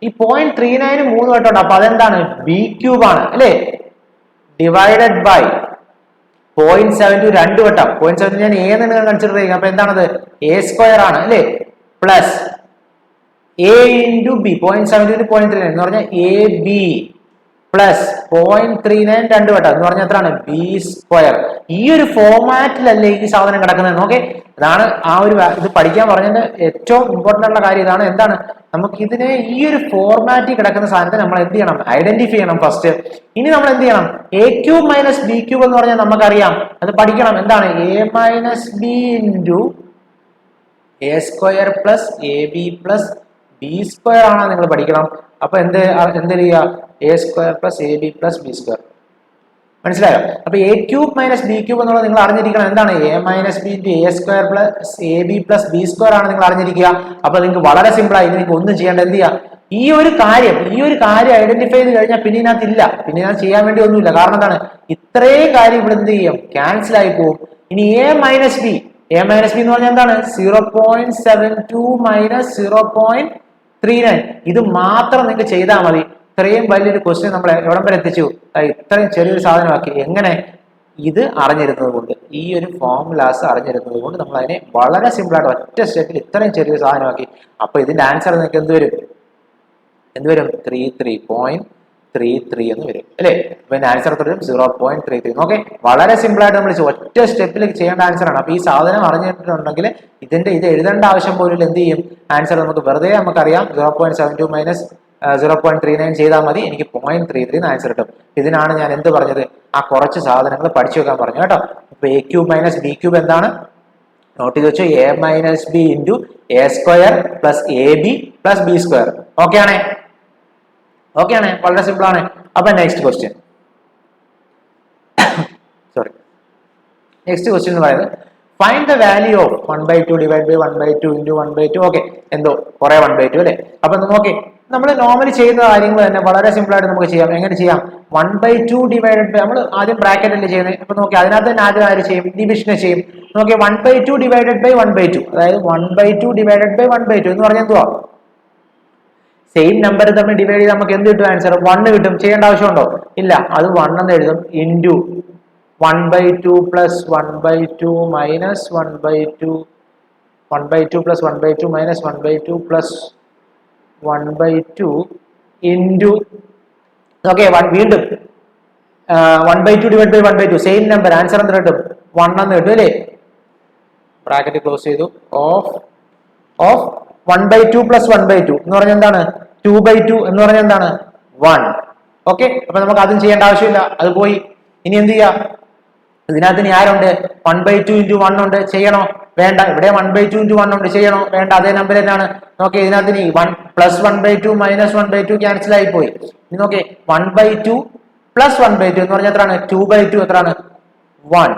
ഈ 0.39 3 വട്ടം ഉണ്ട്, അപ്പൊ അതെന്താണ്? ബി ക്യൂബ് ആണ് അല്ലെ? ഡിവൈഡഡ് ബൈ 0.72 2 വട്ടം. 0.72 ഞാൻ എ എന്ന് കൺസിഡർ ചെയ്യുക, അപ്പൊ എന്താണത്? എ സ്ക്വയർ ആണ് അല്ലെ? പ്ലസ് എ ഇൻറ്റു ബി 0.72 0.39 എന്ന് പറഞ്ഞാൽ എ ബി പ്ലസ് 0.39 2 വട്ടം എന്ന് പറഞ്ഞാൽ എത്രയാണ്? B square. ഈ ഒരു ഫോർമാറ്റിലല്ലേ ഈ സാധനം കിടക്കുന്നത്? നോക്കേ, അതാണ് ആ ഒരു ഇത് പഠിക്കാൻ പറഞ്ഞതിന്റെ ഏറ്റവും ഇമ്പോർട്ടന്റ് ഉള്ള കാര്യം ഇതാണ്. എന്താണ്? നമുക്ക് ഇതിനെ ഈ ഒരു ഫോർമാറ്റിൽ കിടക്കുന്ന സാധനത്തെ നമ്മൾ എന്ത് ചെയ്യണം? ഐഡന്റിഫൈ ചെയ്യണം ഫസ്റ്റ്. ഇനി നമ്മൾ എന്ത് ചെയ്യണം? A cube minus B cube എന്ന് പറഞ്ഞാൽ നമുക്കറിയാം, അത് പഠിക്കണം. എന്താണ്? A minus B into A square plus A B plus B square ആണ് നിങ്ങൾ പഠിക്കണം. അപ്പൊ എന്ത് ചെയ്യുക? A square plus A B plus B square. മനസ്സിലായോ? അപ്പൊ A cube minus B cube എന്നുള്ളത് നിങ്ങൾ അറിഞ്ഞിരിക്കണം. എന്താണ്? A minus B into A square plus A B plus B square ആണ് നിങ്ങൾ അറിഞ്ഞിരിക്കുക. അപ്പൊ നിങ്ങൾക്ക് വളരെ സിമ്പിൾ ആയി, നിങ്ങൾക്ക് ഒന്നും ചെയ്യേണ്ട. എന്ത് ചെയ്യുക? ഈ ഒരു കാര്യം ഐഡന്റിഫൈ ചെയ്ത് കഴിഞ്ഞാൽ പിന്നെ ഇതിനകത്ത് ചെയ്യാൻ വേണ്ടി ഒന്നുമില്ല. കാരണം എന്താണ്? ഇത്രയും കാര്യം ഇവിടെ എന്ത് ചെയ്യും? ക്യാൻസൽ ആയി പോകും. ഇനി എ മൈനസ് ബി എന്ന് പറഞ്ഞാൽ എന്താണ്? 0.72 മൈനസ് 0.39 ഇത് മാത്രം നിങ്ങൾക്ക് ചെയ്താൽ മതി. ഇത്രയും വലിയൊരു ക്വസ്റ്റ്യൻ നമ്മൾ എവിടം വരെ എത്തിച്ചു? ഇത്രയും ചെറിയൊരു സാധനമാക്കി. എങ്ങനെ? ഇത് അറിഞ്ഞിരുന്നത് കൊണ്ട്, ഈ ഒരു ഫോർമുലാസ് അറിഞ്ഞിരുന്നത് കൊണ്ട് നമ്മൾ അതിനെ വളരെ സിമ്പിൾ ആയിട്ട് ഒറ്റ സ്റ്റെപ്പിൽ ഇത്രയും ചെറിയൊരു സാധനമാക്കി. അപ്പൊ ഇതിന്റെ ആൻസർ നിങ്ങൾക്ക് എന്ത് വരും? 33.33 എന്ന് വരും അല്ലെ? അപ്പൊ ഇതിന്റെ ആൻസർ എത്ര വരും? 0.33. ഓക്കെ, വളരെ സിമ്പിൾ ആയിട്ട് നമ്മൾ ഒറ്റ സ്റ്റെപ്പിൽ ചെയ്യേണ്ട ആൻസർ ആണ്. അപ്പൊ ഈ സാധനം അറിഞ്ഞിട്ടുണ്ടെങ്കിൽ ഇത് എഴുതേണ്ട ആവശ്യം പോലും എന്ത് ചെയ്യും? ആൻസർ നമുക്ക് വെറുതെ നമുക്കറിയാം. 0.72 മൈനസ് 0.39 ചെയ്താൽ മതി, എനിക്ക് 0.33 ആൻസർ കിട്ടും. ഇതിനാണ് ഞാൻ എന്ത് പറഞ്ഞത്? ആ കുറച്ച് സാധനങ്ങൾ പഠിച്ചു വെക്കാൻ പറഞ്ഞു കേട്ടോ. ഇപ്പൊ A cube minus B cube എന്താണ്? നോട്ട് ചെയ്ത് വെച്ചു. A minus B into A square plus A B plus B square. Okay ആണ്? വളരെ സിമ്പിൾ ആണ്. അപ്പൊ നെക്സ്റ്റ് ക്വസ്റ്റ്യൻ എന്ന് പറയുന്നത് find the value of 1/2 divide by 1/2 into 1/2. Okay, എന്തോ കുറെ 1/2 അല്ലെ? അപ്പൊ നോക്കി, നമ്മൾ നോർമലി ചെയ്യുന്ന കാര്യങ്ങൾ തന്നെ വളരെ സിമ്പിൾ ആയിട്ട് നമുക്ക് ചെയ്യാം. എങ്ങനെ ചെയ്യാം? 1/2 ഡിവൈഡഡ് ബൈ, നമ്മൾ ആദ്യം ബ്രാക്കറ്റ് അല്ലേ ചെയ്യുന്നത്. അപ്പൊ നോക്കി, അതിനകത്ത് തന്നെ ആദ്യം ആര് ചെയ്യും? ഡിവിഷനെ ചെയ്യും. നോക്കി, 1/2 ഡിവൈഡഡ് ബൈ 1/2, അതായത് 1/2 ഡിവൈഡഡ് ബൈ 1/2 എന്ന് പറഞ്ഞാൽ എന്തുവാ? സെയിം നമ്പർ തമ്മിൽ ഡിവൈഡ് ചെയ്ത് നമുക്ക് എന്ത് കിട്ടും? ആൻസർ 1 കിട്ടും. ചെയ്യേണ്ട ആവശ്യമുണ്ടോ? ഇല്ല. അത് 1 എന്ന് എഴുതും. Into 1/2 plus 1/2 minus 1/2 plus 1/2 minus 1/2 plus 1/2 into okay വീണ്ടും 1/2 divide by 1/2 same number. Answer എന്ത് കിട്ടും? 1 എന്ന് കിട്ടും അല്ലേ? ബ്രാക്കറ്റ് ക്ലോസ് ചെയ്തു. ഓഫ് 1/2 പ്ലസ് 1/2 എന്ന് പറഞ്ഞാൽ എന്താണ്? 2/2 എന്ന് പറഞ്ഞാൽ എന്താണ്? 1. ഓക്കെ, അപ്പൊ നമുക്ക് അതും ചെയ്യേണ്ട ആവശ്യമില്ല, അത് പോയി. ഇനി എന്ത് ചെയ്യാം? ഇതിനകത്ത് ഇനി ആരുണ്ട്? 1/2 ഇൻറ്റു 1 ഉണ്ട്. ചെയ്യണോ? വേണ്ട. ഇവിടെ 1/2 ഇൻറ്റു 1 ഉണ്ട്. ചെയ്യണോ? വേണ്ട. അതേ നമ്പർ തന്നെയാണ്. നോക്കി, ഇതിനകത്ത് ഇനി 1 പ്ലസ് 1/2 മൈനസ് 1/2 ക്യാൻസൽ ആയി പോയി. ഇനി നോക്കി, 1/2 പ്ലസ് 1/2 എന്ന് പറഞ്ഞാൽ എത്രയാണ്? 2/2 എത്രയാണ്? 1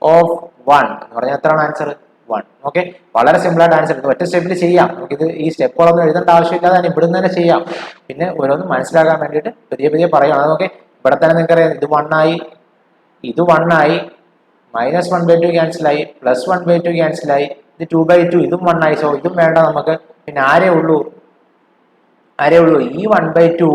ഓഫ് 1 എന്ന് പറഞ്ഞാൽ എത്രയാണ് ആൻസർ? 1. ഓക്കെ, വളരെ സിമ്പിൾ ആയിട്ട് ആൻസർ ഒറ്റ സ്റ്റെപ്പിൽ ചെയ്യാം. നമുക്കിത് ഈ സ്റ്റെപ്പുകളൊന്നും എഴുതേണ്ട ആവശ്യമില്ലാതെ തന്നെ ഇവിടുന്ന് തന്നെ ചെയ്യാം. പിന്നെ ഓരോന്നും മനസ്സിലാക്കാൻ വേണ്ടിയിട്ട് പതിയെ പറയണം. അതൊക്കെ ഇവിടെ തന്നെ നിങ്ങൾക്കറിയാം. ഇത് 1 ആയി, ഇത് 1 ആയി, മൈനസ് 1/2 ക്യാൻസൽ ആയി, പ്ലസ് 1/2 ക്യാൻസൽ ആയി, ഇത് 2/2 ഇതും 1 ആയി. സോ ഇതും വേണ്ട നമുക്ക്. പിന്നെ ആരേ ഉള്ളൂ? ഈ 1/2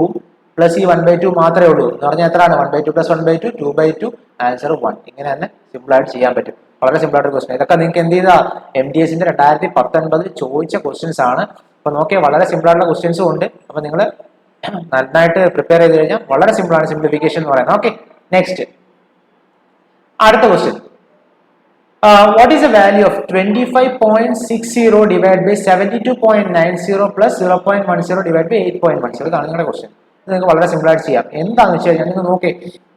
പ്ലസ് ഈ 1/2 മാത്രമേ ഉള്ളൂ. എന്ന് പറഞ്ഞാൽ എത്രയാണ്? 1/2 പ്ലസ് 1/2 2/2, ആൻസർ 1. ഇങ്ങനെ തന്നെ സിമ്പിൾ ആയിട്ട് ചെയ്യാൻ പറ്റും. വളരെ സിമ്പിൾ ആയിട്ട് ക്വസ്റ്റൻ. ഇതൊക്കെ നിങ്ങൾക്ക് എന്ത് ചെയ്താ? MTSന്റെ 2019 ചോദിച്ച ക്വസ്റ്റ്യൻസ് ആണ്. അപ്പൊ നോക്കിയാൽ വളരെ സിമ്പിൾ ആയിട്ടുള്ള ക്വസ്റ്റ്യൻസും ഉണ്ട്. അപ്പൊ നിങ്ങൾ നന്നായിട്ട് പ്രിപ്പയർ ചെയ്ത് കഴിഞ്ഞാൽ വളരെ സിമ്പിൾ ആണ് സിംപ്ലിഫിക്കേഷൻ എന്ന് പറയുന്നത്. ഓക്കെ, നെക്സ്റ്റ് അടുത്ത question. What is the value of 25.60 divide by 72.90 plus 0.10 divide by 8.10? ഇതാണ് നിങ്ങളുടെ ക്വസ്റ്റ്യൻ. ഇത് നിങ്ങൾക്ക് വളരെ സിമ്പിൾ ആയിട്ട് ചെയ്യാം. എന്താണെന്ന് വെച്ച് കഴിഞ്ഞാൽ നിങ്ങൾ നോക്കി,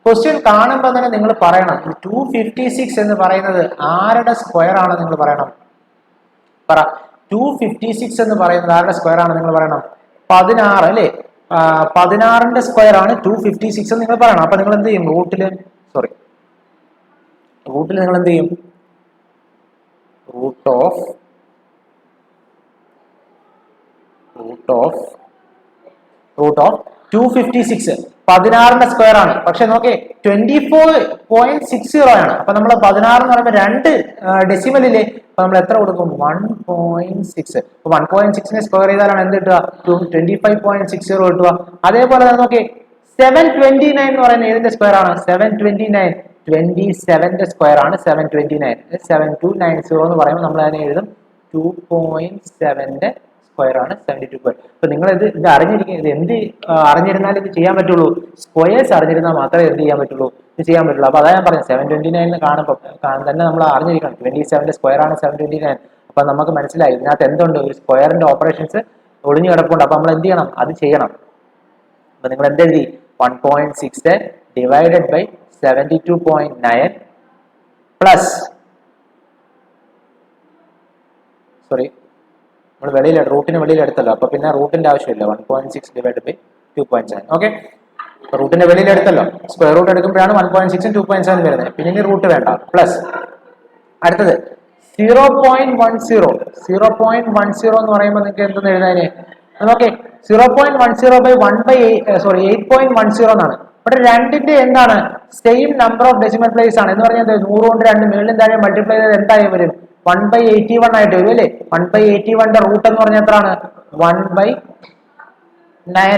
ക്വസ്റ്റ്യൻ കാണുമ്പോൾ തന്നെ നിങ്ങൾ പറയണം 256 എന്ന് പറയുന്നത് ആരുടെ സ്ക്വയർ ആണ് നിങ്ങൾ പറയണം. പറ, 256 എന്ന് പറയുന്നത് ആരുടെ സ്ക്വയർ ആണ് നിങ്ങൾ പറയണം. 16 അല്ലേ? 16ന്റെ സ്ക്വയർ ആണ് 256 എന്ന് നിങ്ങൾ പറയണം. അപ്പൊ നിങ്ങൾ എന്ത് ചെയ്യും? റൂട്ടിൽ നിങ്ങൾ എന്ത് ചെയ്യും? റൂട്ട് ഓഫ് 256 16ന്റെ സ്ക്വയർ ആണ്. പക്ഷെ നോക്കേ 24.60 ആണ്. അപ്പൊ നമ്മൾ 16 എന്ന് പറയുമ്പോൾ 2 ഡെസിമൽ ഇല്ലേ, അപ്പൊ നമ്മൾ എത്ര കൊടുക്കും? 1.6. അപ്പൊ 1.6നെ സ്ക്വയർ ചെയ്താലാണ് എന്ത് കിട്ടുക? 25.60 കിട്ടുക. അതേപോലെ തന്നെ നോക്കേ 729 എന്ന് പറയുന്നത് ഏതിന്റെ സ്ക്വയർ ആണ്? 729 27ന്റെ സ്ക്വയർ ആണ് 729. 7290 എന്ന് പറയുമ്പോൾ നമ്മൾ അതിനെ എഴുതും 2.7ന്റെ സ്ക്വയർ ആണ് 72. അപ്പൊ നിങ്ങൾ ഇത് അറിഞ്ഞിരിക്കുക. ഇത് എന്ത് അറിഞ്ഞിരുന്നാൽ ഇത് ചെയ്യാൻ പറ്റുള്ളൂ? സ്ക്വയേഴ്സ് അറിഞ്ഞിരുന്നാൽ മാത്രമേ എന്ത് ചെയ്യാൻ പറ്റുള്ളൂ? ഇത് ചെയ്യാൻ പറ്റുള്ളൂ. അപ്പൊ അതാ ഞാൻ പറഞ്ഞു 729 കാണുമ്പോൾ തന്നെ നമ്മൾ അറിഞ്ഞിരിക്കണം 27ന്റെ സ്ക്വയർ ആണ് 729. അപ്പൊ നമുക്ക് മനസ്സിലായി ഇതിനകത്ത് എന്തുണ്ട്? ഒരു സ്ക്വയറിന്റെ ഓപ്പറേഷൻസ് ഒളിഞ്ഞു കിടപ്പുണ്ട്. അപ്പൊ നമ്മൾ എന്ത് ചെയ്യണം? അത് ചെയ്യണം. അപ്പൊ നിങ്ങൾ എന്തെഴുതി? 1.6 ഡിവൈഡഡ് ബൈ 72.9 പ്ലസ് സോറി നമ്മൾ വെളിയിൽ റൂട്ടിന് വെളിയിൽ എടുത്തല്ലോ. അപ്പൊ പിന്നെ റൂട്ടിന്റെ ആവശ്യമില്ല. 1.6 ഡിവൈഡഡ് ബൈ 2.7. ഓക്കെ, റൂട്ടിന്റെ വെളിയിൽ എടുത്തല്ലോ. സ്ക്വയർ റൂട്ട് എടുക്കുമ്പോഴാണ് 1.6 2.7 വരുന്നത്. പിന്നെ ഇനി റൂട്ട് വേണ്ട. പ്ലസ് അടുത്തത് 0.10. 0.10 എന്ന് പറയുമ്പോൾ നിങ്ങൾക്ക് എന്തെന്ന് എഴുതാനേ? ഓക്കെ, 0.10 ബൈ 8.10 എന്നാണ്. ഇവിടെ രണ്ടിന്റെ എന്താണ്? Same number of decimal place ആണ്. എന്ന് പറഞ്ഞാൽ 100 കൊണ്ട് 2 മേളിലും താഴെ മൾട്ടിപ്ലൈ ചെയ്ത് എന്തായി വരും? 1/81 ആയിട്ട് വരും അല്ലേ? 1/81ന്റെ റൂട്ട് എന്ന് പറഞ്ഞാൽ എത്രയാണ്? 1/9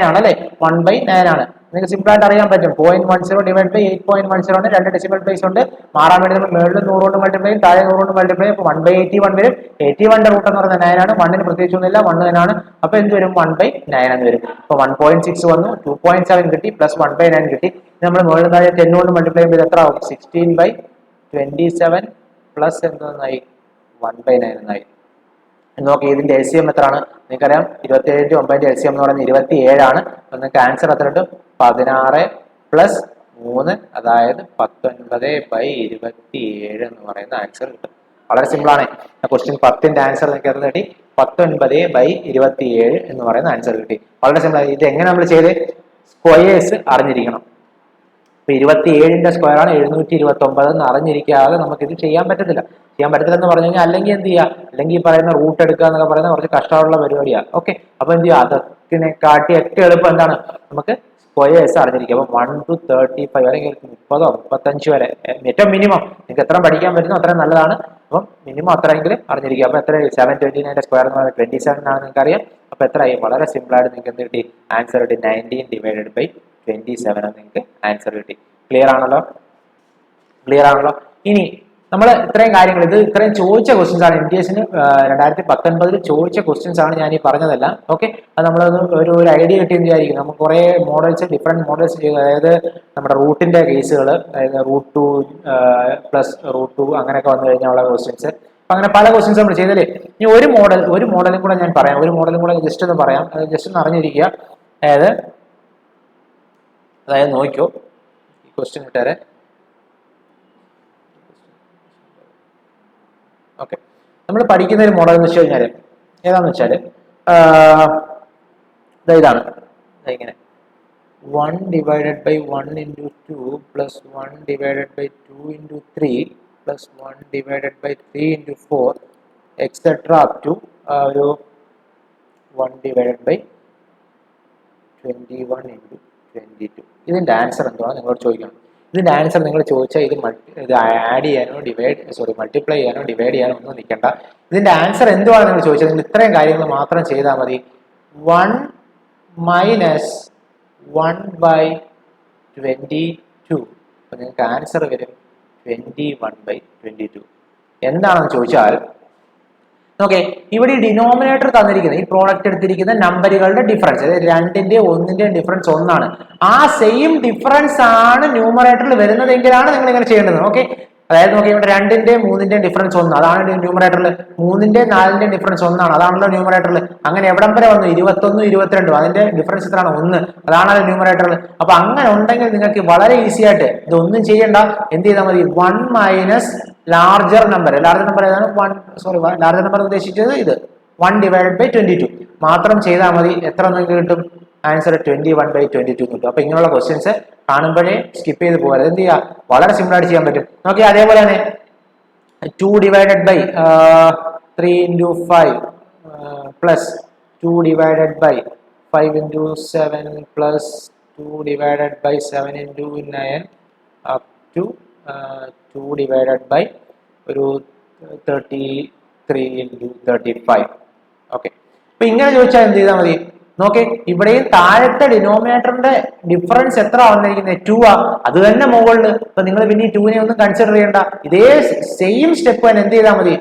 ആണ് അല്ലെ? 1/9 ആണ്. നിങ്ങൾക്ക് സിമ്പിൾ ആയിട്ട് അറിയാൻ പറ്റും. 0.10 ഡിവൈഡ് ബൈ 8.10 ആണ്. 2 ഡെസിമൽ പ്ലേസ് ഉണ്ട്. മാറാൻ വേണ്ടി നമ്മൾ മേളിൽ 100 കൊണ്ട് മൾട്ടിപ്ലൈ ചെയ്യും, താഴെ 100 കൊണ്ട് മൾട്ടിപ്ലൈ ചെയ്യും. അപ്പൊ 1/81 വരും. 81ന്റെ റൂട്ട് എന്ന് പറയുന്നത് 9 ആണ്. 1ന് പ്രത്യേകിച്ച് ഒന്നുമില്ല, 1 തന്നെയാണ്. അപ്പൊ എന്ത് വരും? 1/9 എന്ന് വരും. അപ്പൊ 1.6 വന്നു, 2.7 കിട്ടി, പ്ലസ് 1/9 കിട്ടി. നമ്മൾ മേളിൽ താഴെ 10 കൊണ്ട് മൾട്ടിപ്ലൈ ചെയ്യുമ്പോൾ എത്ര ആവും? 16/27 പ്ലസ് എന്തായി? 1/9 എന്നായി. നോക്കി ഇതിന്റെ LCM എത്രയാണ്? നിങ്ങൾക്കറിയാം 27 9 LCM എന്ന് പറയുന്നത് 27 ആണ്. അപ്പൊ നിങ്ങൾക്ക് ആൻസർ എത്ര കിട്ടും? 16 പ്ലസ് 3 അതായത് 19/27 എന്ന് പറയുന്ന ആൻസർ കിട്ടും. വളരെ സിമ്പിൾ ആണ്. ക്വസ്റ്റ്യൻ 10ന്റെ ആൻസർ നിങ്ങൾക്ക് എത്ര കിട്ടി? 19/27 എന്ന് പറയുന്ന ആൻസർ കിട്ടി. വളരെ സിമ്പിൾ ആണ്. ഇത് എങ്ങനെ നമ്മൾ ചെയ്ത്? സ്ക്വയേഴ്സ് അറിഞ്ഞിരിക്കണം. ഇപ്പൊ 27ന്റെ സ്ക്വയർ ആണ് 729 എന്ന് അറിഞ്ഞിരിക്കാതെ നമുക്ക് ഇത് ചെയ്യാൻ പറ്റത്തില്ല. ചെയ്യാൻ പറ്റത്തില്ല എന്ന് പറഞ്ഞു കഴിഞ്ഞാൽ അല്ലെങ്കിൽ എന്ത് ചെയ്യുക? അല്ലെങ്കിൽ ഈ പറയുന്ന റൂട്ട് എടുക്കുക എന്നൊക്കെ പറയുന്നത് കുറച്ച് കഷ്ടമുള്ള പരിപാടിയാണ്. ഓക്കെ, അപ്പൊ എന്ത് ചെയ്യുക? അതൊക്കെ കാട്ടി ഏറ്റവും എളുപ്പം എന്താണ്? നമുക്ക് സ്ക്വയേഴ്സ് അറിഞ്ഞിരിക്കുക. അപ്പൊ 1 to 35 അല്ലെങ്കിൽ 30 35 വരെ ഏറ്റവും മിനിമം നിങ്ങൾക്ക് എത്ര പഠിക്കാൻ പറ്റുന്നോ അത്രയും നല്ലതാണ്. അപ്പം മിനിമം അത്രയെങ്കിലും അറിഞ്ഞിരിക്കുക. അപ്പൊ എത്ര? 729ന്റെ സ്ക്വയർ എന്ന് പറയുന്നത് 27 ആണ് നിങ്ങൾക്ക് അറിയാം. അപ്പൊ എത്രയായി? വളരെ സിമ്പിൾ ആയിട്ട് നിങ്ങൾക്ക് എന്ത് കിട്ടി? ആൻസർ കിട്ടി 19 ഡിവൈഡഡ് ബൈ 27 നിങ്ങൾക്ക് ആൻസർ കിട്ടി. ക്ലിയർ ആണല്ലോ? ക്ലിയർ ആണല്ലോ? ഇനി നമ്മൾ ഇത്രയും കാര്യങ്ങൾ ഇത്രയും ചോദിച്ച ക്വസ്റ്റ്യൻസ് ആണ്. NTSന് 2019 ചോദിച്ച ക്വസ്റ്റ്യൻസ് ആണ് ഞാൻ ഈ പറഞ്ഞതെല്ലാം. ഓക്കെ, അത് നമ്മൾ ഒരു ഐഡിയ കിട്ടി വിചാരിക്കും. നമുക്ക് കുറെ മോഡൽസ് ഡിഫറെന്റ് മോഡൽസ് ചെയ്ത്, അതായത് നമ്മുടെ റൂട്ടിന്റെ കേസുകൾ, അതായത് റൂട്ട് 2 പ്ലസ് റൂട്ട് 2 അങ്ങനെയൊക്കെ വന്നു കഴിഞ്ഞാൽ ക്വസ്റ്റ്യൻസ്. അപ്പൊ അങ്ങനെ പല ക്വസ്റ്റ്യൻസ് നമ്മൾ ചെയ്തല്ലേ. ഇനി ഒരു മോഡലും കൂടെ ഞാൻ പറയാം. ഒരു മോഡലും കൂടെ ജസ്റ്റ് ഒന്ന് പറയാം. അത് ജസ്റ്റ് ഒന്ന് അറിഞ്ഞിരിക്കുക. അതായത് നോക്കിയോ ഈ ക്വസ്റ്റ്യൻ ഇട്ടേരെ. ഓക്കെ, നമ്മൾ പഠിക്കുന്ന ഒരു മോഡൽ എന്ന് വെച്ച് കഴിഞ്ഞാൽ ഏതാന്ന് വെച്ചാല് ഇതാണ് ഇങ്ങനെ 1 divided by 1 into 2 plus 1 divided by 2 into 3 plus 1 divided by 3 into 4 etcetera up to ഒരു 1 ഡിവൈഡഡ് ബൈ 21 into 22. ഇതിന്റെ ആൻസർ എന്താണ് നിങ്ങളോട് ചോദിക്കണം. ഇതിന്റെ ആൻസർ നിങ്ങൾ ചോദിച്ചാൽ ഇത് ആഡ് ചെയ്യാനോ മൾട്ടിപ്ലൈ ചെയ്യാനോ ഡിവൈഡ് ചെയ്യാനോ ഒന്നും നിൽക്കണ്ട. ഇതിന്റെ ആൻസർ എന്തുവാണ് നിങ്ങൾ ചോദിച്ചത്? നിങ്ങൾ ഇത്രയും കാര്യങ്ങൾ മാത്രം ചെയ്താൽ മതി. 1 മൈനസ് 1/22. അപ്പൊ നിങ്ങൾക്ക് ആൻസർ വരും 21/22. എന്താണെന്ന് ചോദിച്ചാൽ ഓക്കെ, ഇവിടെ ഈ ഡിനോമിനേറ്റർ തന്നിരിക്കുന്നത്, ഈ പ്രോഡക്റ്റ് എടുത്തിരിക്കുന്ന നമ്പറുകളുടെ ഡിഫറൻസ്, അതായത് 2ന്റെയും 1ന്റെയും ഡിഫറൻസ് 1 ആണ്. ആ സെയിം ഡിഫറൻസ് ആണ് ന്യൂമറേറ്ററിൽ വരുന്നതെങ്കിലാണ് നിങ്ങൾ ഇങ്ങനെ ചെയ്യേണ്ടത്. ഓക്കെ, അതായത് നോക്കി ഇവിടെ 2ന്റെയും 3ന്റെയും ഡിഫറൻസ് 1 അതാണ് ന്യൂമറേറ്ററിൽ. 3ന്റെയും 4ന്റെയും ഡിഫറൻസ് 1 ആണ്, അതാണല്ലോ ന്യൂമറേറ്ററിൽ. അങ്ങനെ എവിടം വരെ വന്നു? 21 22 അതിന്റെ ഡിഫറൻസ് എത്രയാണ്? 1. അതാണല്ലോ ന്യൂമറേറ്ററിൽ. അപ്പൊ അങ്ങനെ ഉണ്ടെങ്കിൽ നിങ്ങൾക്ക് വളരെ ഈസി ആയിട്ട് ഇതൊന്നും ചെയ്യണ്ട, എന്ത് ചെയ്താൽ മതി? 1 മൈനസ് ലാർജർ നമ്പർ ഏതാണ്? ലാർജർ നമ്പർ ഉദ്ദേശിച്ചത് ഇത് 1 ഡിവൈഡഡ് ബൈ 22 മാത്രം ചെയ്താൽ മതി. എത്ര നിങ്ങൾക്ക് കിട്ടും? ആൻസർ 21/22 കിട്ടും. അപ്പൊ ഇങ്ങനെയുള്ള ക്വസ്റ്റ്യൻസ് കാണുമ്പോഴേ സ്കിപ്പ് ചെയ്ത് പോകാം. എന്ത് ചെയ്യുക? വളരെ സിമ്പിൾ ആയിട്ട് ചെയ്യാൻ പറ്റും. നോക്കി അതേപോലെ തന്നെ 2 divided by 3 into 5 plus 2 divided by 5 into 7 plus 2 divided by 7 into 9 up to 2 divided by ഒരു 33 into 35. ഓക്കെ, അപ്പൊ ഇങ്ങനെ ചോദിച്ചാൽ എന്ത് ചെയ്താൽ മതി? നോക്കേ, ഇവിടെയും താഴത്തെ ഡിനോമിനേറ്ററിന്റെ ഡിഫറൻസ് എത്ര വന്നിരിക്കുന്നത്? 2 ആ. അത് തന്നെ മുകളിൽ. അപ്പൊ നിങ്ങൾ പിന്നെ ഈ 2നെ ഒന്നും കൺസിഡർ ചെയ്യണ്ട. ഇതേ സെയിം സ്റ്റെപ്പ് തന്നെ എന്ത് ചെയ്താൽ മതി?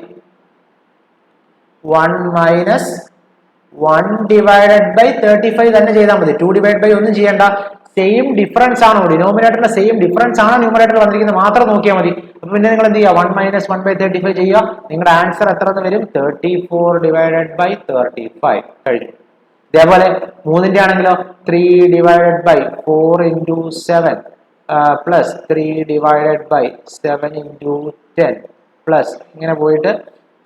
1 മൈനസ് 1 ഡിവൈഡഡ് ബൈ 35 തന്നെ ചെയ്താൽ മതി. 2 ഡിവൈഡ് ബൈ ഒന്നും ചെയ്യണ്ട. സെയിം ഡിഫറൻസ് ആണോ, ഡിനോമിനേറ്ററിന്റെ സെയിം ഡിഫറൻസ് ആണോ ന്യൂമറേറ്റർ വന്നിരിക്കുന്നത് മാത്രം നോക്കിയാൽ മതി. അപ്പൊ പിന്നെ നിങ്ങൾ എന്ത് ചെയ്യുക? 1 മൈനസ് 1 ബൈ 35 ചെയ്യുക. നിങ്ങളുടെ ആൻസർ എത്ര എന്ന് വരും? 34 ഡിവൈഡഡ് ബൈ 35 കഴിഞ്ഞു. ഇതേപോലെ 3ന്റെ ആണെങ്കിലോ 3 divided by 4 into 7 plus 3 divided by 7 into 10 plus ഇങ്ങനെ പോയിട്ട്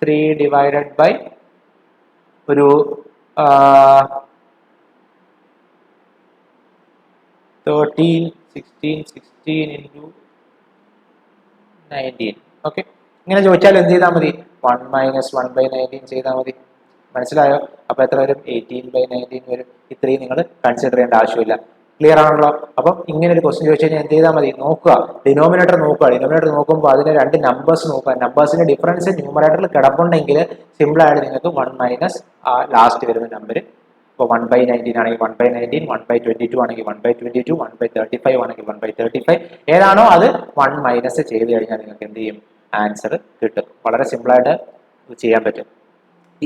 3 ഡിവൈഡഡ് ബൈ ഒരു 13 16 ഇൻറ്റു 19. ഓക്കെ, ഇങ്ങനെ ചോദിച്ചാൽ എന്ത് ചെയ്താൽ മതി? 1 മൈനസ് 1 ബൈ 19 ചെയ്താൽ മതി. മനസ്സിലായോ? അപ്പൊ എത്ര വരും? 18 ബൈ 19 വരും. ഇത്രയും നിങ്ങൾ കൺസിഡർ ചെയ്യേണ്ട ആവശ്യമില്ല. ക്ലിയർ ആണല്ലോ? അപ്പം ഇങ്ങനെ ഒരു ക്വസ്റ്റ്യൻ ചോദിച്ചു കഴിഞ്ഞാൽ എന്ത് ചെയ്താൽ മതി? നോക്കുക, ഡിനോമിനേറ്റർ നോക്കുക. ഡിനോമിനേറ്റർ നോക്കുമ്പോൾ അതിന് 2 നമ്പേഴ്സ് നോക്കുക. നമ്പേഴ്സിന്റെ ഡിഫറൻസ് ന്യൂമറേറ്ററിൽ കിടപ്പുണ്ടെങ്കിൽ സിമ്പിൾ ആയിട്ട് നിങ്ങൾക്ക് 1 മൈനസ് ലാസ്റ്റ് വരുന്ന നമ്പർ. ഇപ്പോൾ 1 ബൈ 19 ആണെങ്കിൽ 1 ബൈ 19, 1 ബൈ 22 ആണെങ്കിൽ 1 ബൈ 22, 1 ബൈ 35 ആണെങ്കിൽ 1 ബൈ 35, ഏതാണോ അത് 1 മൈനസ് ചെയ്ത് കഴിഞ്ഞാൽ നിങ്ങൾക്ക് എന്ത് ചെയ്യും? ആൻസർ കിട്ടും. വളരെ സിമ്പിൾ ആയിട്ട് ചെയ്യാൻ പറ്റും.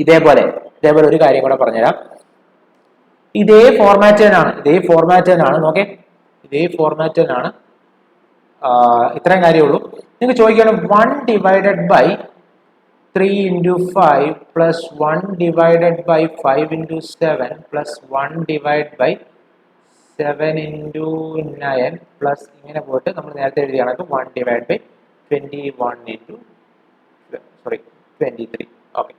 ഇതേപോലെ ഒരു കാര്യം കൂടെ പറഞ്ഞുതരാം. ഇതേ ഫോർമാറ്റ് തന്നെയാണ്. നോക്കേ, ഇതേ ഫോർമാറ്റ് തന്നെയാണ്. ഇത്രയും കാര്യമുള്ളൂ. നിങ്ങൾക്ക് ചോദിക്കുകയാണ് 1 divided by 3 into 5 plus 1 divided by 5 into 7 plus 1 divided by 7 into 9 plus ഇങ്ങനെ പോയിട്ട് നമ്മൾ നേരത്തെ എഴുതിയാണ് 1 divided by 21 into 23. ഓക്കെ,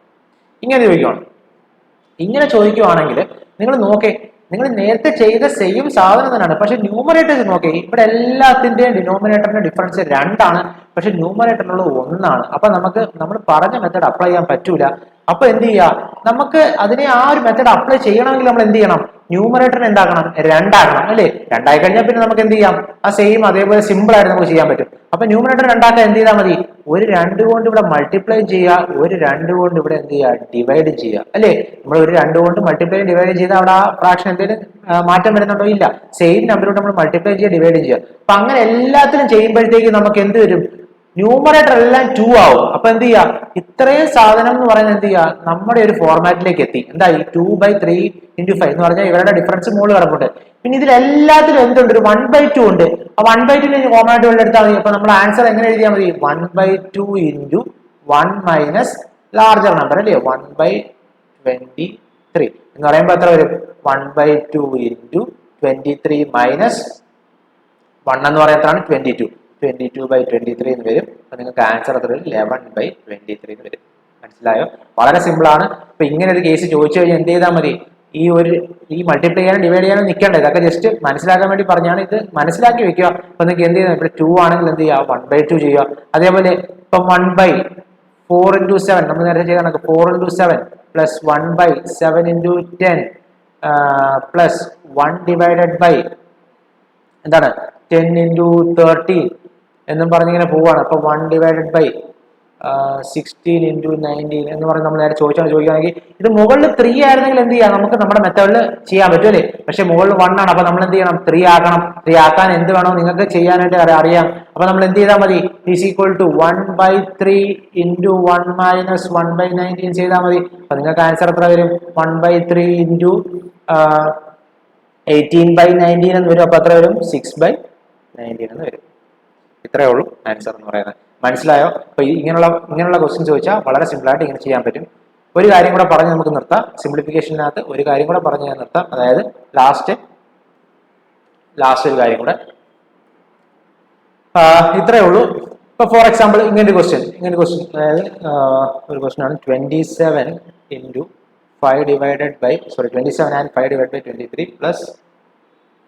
ഇങ്ങനെ ചോദിക്കുവാണെങ്കിൽ നിങ്ങൾ നോക്കേ, നിങ്ങൾ നേരത്തെ ചെയ്ത സെയിം സാധനം തന്നെയാണ്. പക്ഷെ ന്യൂമറേറ്റർ നോക്കേ, ഇവിടെ എല്ലാത്തിന്റെയും ഡിനോമിനേറ്ററിന്റെ ഡിഫറൻസ് 2 ആണ്. പക്ഷെ ന്യൂമറേറ്ററിനുള്ളത് 1 ആണ്. അപ്പൊ നമ്മൾ പറഞ്ഞ മെത്തേഡ് അപ്ലൈ ചെയ്യാൻ പറ്റൂല. അപ്പൊ എന്ത് ചെയ്യുക? നമുക്ക് അതിനെ ആ ഒരു മെത്തേഡ് അപ്ലൈ ചെയ്യണമെങ്കിൽ നമ്മൾ എന്ത് ചെയ്യണം? ന്യൂമറേറ്ററിനെ എന്താക്കണം? 2 ആക്കണം അല്ലേ? 2 ആയി കഴിഞ്ഞാൽ പിന്നെ നമുക്ക് എന്ത് ചെയ്യാം? ആ സെയിം അതേപോലെ സിമ്പിൾ ആയിട്ട് നമുക്ക് ചെയ്യാൻ പറ്റും. അപ്പൊ ന്യൂമറേറ്റർ 2 ആക്കാൻ എന്ത് ചെയ്താൽ മതി? ഒരു 2 കൊണ്ട് ഇവിടെ മൾട്ടിപ്ലൈ ചെയ്യുക, ഒരു 2 കൊണ്ട് ഇവിടെ എന്ത് ചെയ്യുക? ഡിവൈഡ് ചെയ്യുക അല്ലേ? നമ്മൾ ഒരു 2 കൊണ്ട് മൾട്ടിപ്ലൈ ഡിവൈഡ് ചെയ്താൽ അവിടെ ആ ഫ്രാക്ഷൻ എന്തെങ്കിലും മാറ്റം വരുന്നുണ്ടോ? ഇല്ല. സെയിം നമ്പറിലോട്ട് നമ്മൾ മൾട്ടിപ്ലൈ ചെയ്യുക, ഡിവൈഡ് ചെയ്യുക. അപ്പൊ അങ്ങനെ എല്ലാത്തിനും ചെയ്യുമ്പോഴത്തേക്ക് നമുക്ക് എന്ത് വരും? ന്യൂമറേറ്റർ എല്ലാം 2 ആവും. അപ്പൊ എന്ത് ചെയ്യാ? ഇത്രയും സാധനം എന്ന് പറയുന്നത് എന്ത് ചെയ്യാ? നമ്മുടെ ഒരു ഫോർമാറ്റിലേക്ക് എത്തി. എന്തായി? 2 by 3 into 5 എന്ന് പറഞ്ഞാൽ ഇവരുടെ ഡിഫറൻസ് മുകളിൽ കിടപ്പുണ്ട്. പിന്നെ ഇതിലെല്ലാത്തിലും എന്തുണ്ട്? ഒരു 1/2 ഉണ്ട്. ആ 1/2 ഫോർമാറ്റ് കൊണ്ട് എടുത്താൽ മതി. അപ്പൊ നമ്മുടെ ആൻസർ എങ്ങനെ എഴുതിയാൽ മതി? 1/2 into 1 മൈനസ് ലാർജർ നമ്പർ അല്ലേ? 1/23 എന്ന് പറയുമ്പോൾ എത്ര വരും? 1/2 into 23 മൈനസ് 1 എന്ന് പറയുന്നതാണ് 22. 22 by 23 എന്ന് വരും. അപ്പൊ നിങ്ങൾക്ക് ആൻസർ എത്ര വരും? 11/23 എന്ന് വരും. മനസ്സിലായോ? വളരെ സിമ്പിൾ ആണ്. അപ്പൊ ഇങ്ങനെ ഒരു കേസ് ചോദിച്ചു കഴിഞ്ഞാൽ എന്ത് ചെയ്താൽ മതി? ഈ മൾട്ടിപ്ലൈ ചെയ്യാനും ഡിവൈഡ് ചെയ്യാനും നിൽക്കേണ്ടത്. ഇതൊക്കെ ജസ്റ്റ് മനസ്സിലാക്കാൻ വേണ്ടി പറഞ്ഞാണ്. ഇത് മനസ്സിലാക്കി വെക്കുക. അപ്പൊ നിങ്ങൾക്ക് എന്ത് ചെയ്യുക? ഇവിടെ 2 ആണെങ്കിൽ എന്ത് ചെയ്യുക? 1/2 ചെയ്യുക. അതേപോലെ ഇപ്പം 1/4 into 7 നമ്മൾ നേരത്തെ ചെയ്ത കണക്ക് 4 into 7 plus 1/7 into 10 plus 1 divided by എന്താണ് 10 into 13 എന്നും പറഞ്ഞിങ്ങനെ പോവാണ്. അപ്പൊ 1 divided by 16 into 19 എന്ന് പറഞ്ഞ് നമ്മൾ നേരെ ചോദിക്കുകയാണെങ്കിൽ ഇത് മുകളിൽ 3 ആയിരുന്നെങ്കിൽ എന്ത് ചെയ്യാം? നമുക്ക് നമ്മുടെ മെത്തേഡിൽ ചെയ്യാൻ പറ്റും അല്ലേ? പക്ഷെ മുകളിൽ 1 ആണ്. അപ്പൊ നമ്മൾ എന്ത് ചെയ്യണം? 3 ആക്കണം. 3 ആക്കാൻ എന്ത് വേണോ നിങ്ങൾക്ക് ചെയ്യാനായിട്ട് അറിയാം. അപ്പൊ നമ്മൾ എന്ത് ചെയ്താൽ മതി? Is equal to 1/3 into 1 minus 1/19 ചെയ്താൽ മതി. അപ്പൊ നിങ്ങൾക്ക് ആൻസർ എത്ര വരും? 1/3 into 18/19 എന്ന് വരും. അപ്പൊ എത്ര വരും? 6/19 എന്ന് വരും. ഇത്രയേ ഉള്ളൂ ആൻസർ എന്ന് പറയുന്നത്. മനസ്സിലായോ? അപ്പൊ ഇങ്ങനെയുള്ള ക്വസ്റ്റ്യൻ ചോദിച്ചാൽ വളരെ സിമ്പിൾ ആയിട്ട് ഇങ്ങനെ ചെയ്യാൻ പറ്റും. ഒരു കാര്യം കൂടെ പറഞ്ഞ് നമുക്ക് നിർത്താം. സിംപ്ലിഫിക്കേഷനകത്ത് ഒരു കാര്യം കൂടെ പറഞ്ഞ് ഞാൻ നിർത്താം. അതായത് ലാസ്റ്റ് ഒരു കാര്യം കൂടെ. ഇത്രയേ ഉള്ളൂ. ഇപ്പൊ ഫോർ എക്സാമ്പിൾ ഇങ്ങനെ ക്വസ്റ്റ്യൻ അതായത് ഒരു ക്വസ്റ്റ്യൻ ആണ് 27 into 5 divided by 27 and 5 divided by 23 plus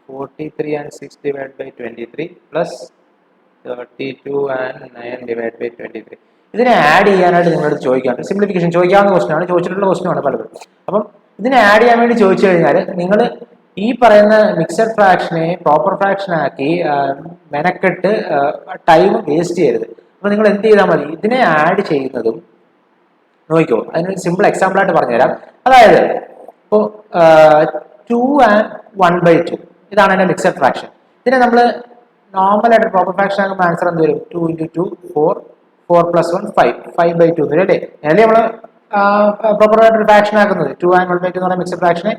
43 and 6 divided by 23 plus 32 and 9 divided by 23. ഇതിനെ ആഡ് ചെയ്യാനായിട്ട് നിങ്ങളോട് ചോദിക്കാറുണ്ട്. സിംപ്ലിഫിക്കേഷൻ ചോദിക്കാവുന്ന ക്വസ്റ്റൻ ആണ്, ചോദിച്ചിട്ടുള്ള ക്വസ്റ്റൻ ആണ് പലതും. അപ്പം ഇതിനെ ആഡ് ചെയ്യാൻ വേണ്ടി ചോദിച്ചു കഴിഞ്ഞാൽ നിങ്ങൾ ഈ പറയുന്ന മിക്സഡ് ഫ്രാക്ഷനെ പ്രോപ്പർ ഫ്രാക്ഷൻ ആക്കി മെനക്കെട്ട് ടൈം വേസ്റ്റ് ചെയ്യരുത്. അപ്പൊ നിങ്ങൾ എന്ത് ചെയ്താൽ മതി, ഇതിനെ ആഡ് ചെയ്യുന്നതും നോക്കിക്കോ. അതിനൊരു സിമ്പിൾ എക്സാമ്പിൾ ആയിട്ട് പറഞ്ഞുതരാം. അതായത് ഇപ്പോൾ 2 and 1/2 ഇതാണ് എൻ്റെ മിക്സഡ് ഫ്രാക്ഷൻ. ഇതിനെ നമ്മൾ നോർമൽ ആയിട്ട് പ്രോപ്പർ ഫ്രാക്ഷൻ ആകുമ്പോൾ ആൻസർ എന്ത് വരും? 2 × 2 4, 4 + 1 5, 5/2 വരും അല്ലേ? അല്ലേ നമ്മൾ പ്രോപ്പർ ആയിട്ട് ഫ്രാക്ഷൻ ആക്കുന്നത് 2 and 1/2 എന്ന് പറഞ്ഞ മിക്സഡ് ഫ്രാക്ഷനെ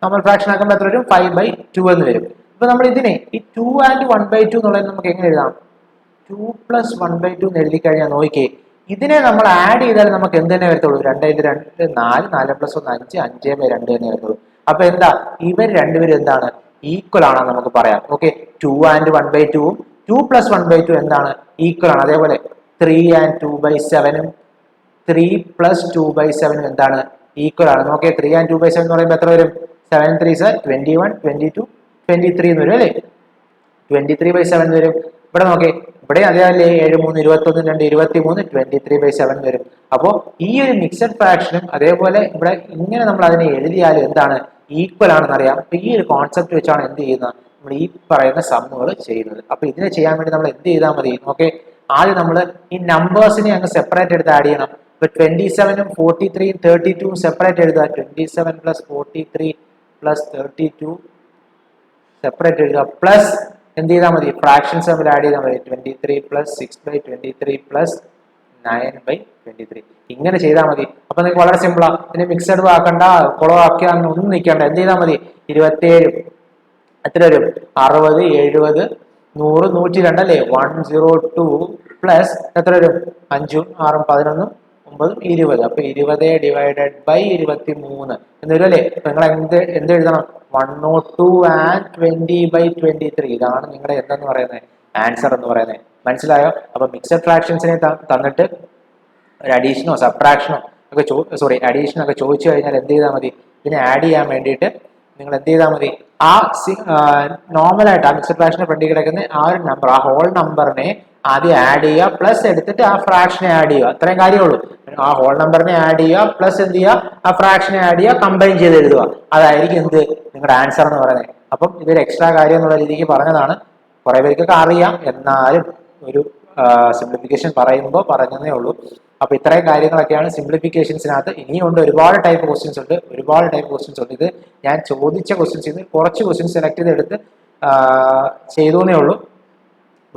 നോർമൽ ഫ്രാക്ഷൻ ആക്കുമ്പോൾ എത്ര വരും? 5/2 എന്ന് വരും. അപ്പൊ നമ്മൾ ഇതിനെ ഈ 2 and 1/2 എന്നുള്ളത് നമുക്ക് എങ്ങനെ എഴുതാം? 2 + 1/2 എന്ന് എഴുതി കഴിഞ്ഞാൽ നോക്കിക്കേ, ഇതിനെ നമ്മൾ ആഡ് ചെയ്താൽ നമുക്ക് എന്ത് തന്നെ വരത്തുള്ളൂ? 2 × 2 4, 4 + 1 5, 5/2 തന്നെ വരത്തുള്ളൂ. അപ്പൊ എന്താ, ഇവർ രണ്ടുപേരും എന്താണ്? ഈക്വൽ ആണെന്ന് നമുക്ക് പറയാം. ഓക്കെ, 2 and 1/2 2 + 1/2 എന്താണ്? ഈക്വൽ ആണ്. അതേപോലെ 3 and 2/7 3 + 2/7 എന്താണ്? ഈക്വൽ ആണ്. നോക്കിയേ, 3 and 2/7 എന്ന് പറയുമ്പോൾ എത്ര വരും? 7 3 21, 22, 23 എന്ന് വരും അല്ലേ? 23/7 വരും. ഇവിടെ നോക്കിയേ, ഇവിടെ അതേപോലെ 7 3 21 2 23, 23/7 വരും. അപ്പോൾ ഈ ഒരു മിക്സഡ് ഫ്രാക്ഷനും അതേപോലെ ഇവിടെ ഇങ്ങനെ നമ്മൾ അതിനെ എഴുതിയാൽ എന്താണ്? ഈക്വൽ ആണെന്ന് അറിയാം. അപ്പൊ ഈ ഒരു കോൺസെപ്റ്റ് വെച്ചാണ് എന്ത് ചെയ്യുന്നത്? നമ്മൾ ഈ പറയുന്ന സമ്മുകൾ ചെയ്യുന്നത്. അപ്പൊ ഇതിനെ ചെയ്യാൻ വേണ്ടി നമ്മൾ എന്ത് ചെയ്താൽ മതി? ഓക്കെ, ആദ്യം നമ്മൾ ഈ നമ്പേഴ്സിനെ അങ്ങ് സെപ്പറേറ്റ് എടുത്ത് ആഡ് ചെയ്യണം. ഇപ്പൊ 27ഉം 43ഉം 32ഉം സെപ്പറേറ്റ് എഴുതുക. 27 + 43 + 32 സെപ്പറേറ്റ് എഴുതുക. പ്ലസ് എന്ത് ചെയ്താൽ മതി? ഫ്രാക്ഷൻസ് തമ്മിൽ ആഡ് ചെയ്താൽ മതി. 23 + 6/23 + 9/23 ഇങ്ങനെ ചെയ്താൽ മതി. അപ്പൊ നിങ്ങൾക്ക് വളരെ സിമ്പിളാ. ഇതിന് മിക്സഡ് ആക്കണ്ട, കുളമാക്കിയ ഒന്നും നിൽക്കണ്ട. എന്ത് ചെയ്താൽ മതി? 27 എത്ര വരും? 60 70 100 102 അല്ലേ? 102 പ്ലസ് എത്ര വരും? 5ഉം 6ഉം 11ഉം 9ഉം 20. അപ്പൊ 20 / 23 എന്ന് വരും അല്ലേ? നിങ്ങൾ എന്ത് എഴുതണം? 102 and 20/23 ഇതാണ് നിങ്ങളുടെ എന്തെന്ന് പറയുന്നത്? ആൻസർ എന്ന് പറയുന്നത്. മനസ്സിലായോ? അപ്പൊ മിക്സഡ് ഫ്രാക്ഷൻസിനെ തന്നിട്ട് ഒരു അഡീഷനോ സബ്ട്രാക്ഷനോ ഒക്കെ അഡീഷൻ ഒക്കെ ചോദിച്ചു കഴിഞ്ഞാൽ എന്ത് ചെയ്താൽ മതി? ഇതിനെ ആഡ് ചെയ്യാൻ വേണ്ടിയിട്ട് നിങ്ങൾ എന്ത് ചെയ്താൽ മതി? ആ നോർമലായിട്ട് ആ മിക്സഡ് ഫ്രാക്ഷന്റെ ഫ്രണ്ടിൽ കിടക്കുന്ന ആ ഒരു നമ്പർ, ആ ഹോൾ നമ്പറിനെ ആദ്യം ആഡ് ചെയ്യുക, പ്ലസ് എടുത്തിട്ട് ആ ഫ്രാക്ഷനെ ആഡ് ചെയ്യുക. അത്രയും കാര്യമുള്ളൂ. ആ ഹോൾ നമ്പറിനെ ആഡ് ചെയ്യുക, പ്ലസ് എന്ത് ചെയ്യുക? ആ ഫ്രാക്ഷനെ ആഡ് ചെയ്യുക, കമ്പൈൻ ചെയ്ത് എഴുതുക. അതായിരിക്കും എന്ത്? നിങ്ങളുടെ ആൻസർ എന്ന് പറയുന്നത്. അപ്പം ഇതൊരു എക്സ്ട്രാ കാര്യം എന്നുള്ള രീതിക്ക് പറഞ്ഞതാണ്. കുറെ പേർക്കൊക്കെ അറിയാം, എന്നാലും ഒരു സിംപ്ലിഫിക്കേഷൻ പറയുമ്പോൾ പറഞ്ഞതേ ഉള്ളൂ. അപ്പൊ ഇത്രയും കാര്യങ്ങളൊക്കെയാണ് സിംപ്ലിഫിക്കേഷൻസിനകത്ത്. ഇനിയുണ്ട് ഒരുപാട് ടൈപ്പ് ക്വസ്റ്റ്യൻസ് ഉണ്ട്, ഇത് ഞാൻ ചോദിച്ച ക്വസ്റ്റ്യൻസ് ഇത് കുറച്ച് ക്വസ്റ്റ്യൻസ് സെലക്ട് ചെയ്തെടുത്ത് ചെയ്തേ ഉള്ളൂ.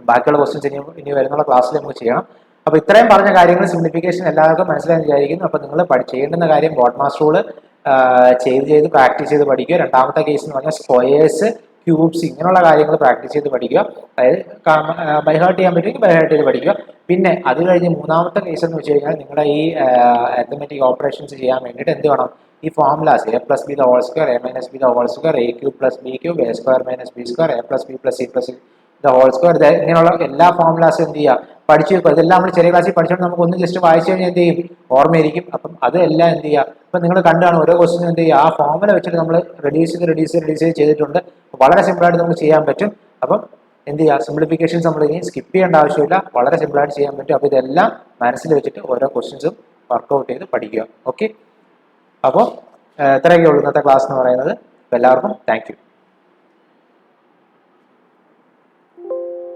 ബാക്കിയുള്ള ക്വസ്റ്റ്യൻസ് ഇനി വരുന്ന ക്ലാസ്സിൽ നമുക്ക് ചെയ്യണം. അപ്പൊ ഇത്രയും പറഞ്ഞ കാര്യങ്ങൾ സിംപ്ലിഫിക്കേഷൻ എല്ലാവർക്കും മനസ്സിലായി വിചാരിക്കുന്നു. അപ്പൊ നിങ്ങൾ ചെയ്യേണ്ടുന്ന കാര്യം ബോട്ട് മാസ് റൂള് ചെയ്ത് പ്രാക്ടീസ് ചെയ്ത് പഠിക്കുക. രണ്ടാമത്തെ കേസ് എന്ന് പറഞ്ഞാൽ സ്ക്വയേഴ്സ്, ക്യൂബ്സ് ഇങ്ങനെയുള്ള കാര്യങ്ങൾ പ്രാക്ടീസ് ചെയ്ത് പഠിക്കുക. അതായത് ബൈഹാർട്ട് ചെയ്യാൻ പറ്റുമെങ്കിൽ ബൈഹാർട്ട് ചെയ്ത് പഠിക്കുക. പിന്നെ അത് കഴിഞ്ഞ് മൂന്നാമത്തെ കേസ് എന്ന് വെച്ച് കഴിഞ്ഞാൽ നിങ്ങളുടെ ഈ അരിത്മെറ്റിക് ഓപ്പറേഷൻസ് ചെയ്യാൻ വേണ്ടിയിട്ട് എന്ത് വേണം? ഈ formulas a + b ^ 2 a - b ^ 2 a³ + b³ a² - b² a + b + c + c² ഇങ്ങനെയുള്ള എല്ലാ ഫോർമുലാസും എന്ത് ചെയ്യുക? പഠിച്ചു വെക്കുക. ഇതെല്ലാം നമ്മൾ ചെറിയ ക്ലാസ്സിൽ പഠിച്ചോണ്ട് നമുക്ക് ഒന്ന് ജസ്റ്റ് വായിച്ചു കഴിഞ്ഞാൽ എന്ത് ചെയ്യും? ഓർമ്മയിരിക്കും. അപ്പം അതെല്ലാം എന്ത് ചെയ്യുക? ഇപ്പം നിങ്ങൾ കണ്ടാണ് ഓരോ ക്വസ്റ്റിനും എന്ത് ചെയ്യുക? ആ ഫോർമുല വെച്ചിട്ട് നമ്മൾ റെഡ്യൂസ് ചെയ്തിട്ടുണ്ട്. വളരെ സിമ്പിളായിട്ട് നമുക്ക് ചെയ്യാൻ പറ്റും. അപ്പം എന്ത് ചെയ്യുക? സിംപ്ലിഫിക്കേഷൻസ് നമ്മൾ ഇനി സ്കിപ്പ് ചെയ്യേണ്ട ആവശ്യമില്ല, വളരെ സിമ്പിളായിട്ട് ചെയ്യാൻ പറ്റും. അപ്പോൾ ഇതെല്ലാം മനസ്സിൽ വെച്ചിട്ട് ഓരോ ക്വസ്റ്റ്യൻസും വർക്കൗട്ട് ചെയ്ത് പഠിക്കുക. ഓക്കെ, അപ്പോൾ ഇത്രയൊക്കെ ഉള്ളൂ ഇന്നത്തെ ക്ലാസ് എന്ന് പറയുന്നത്. അപ്പോൾ എല്ലാവർക്കും താങ്ക് യു.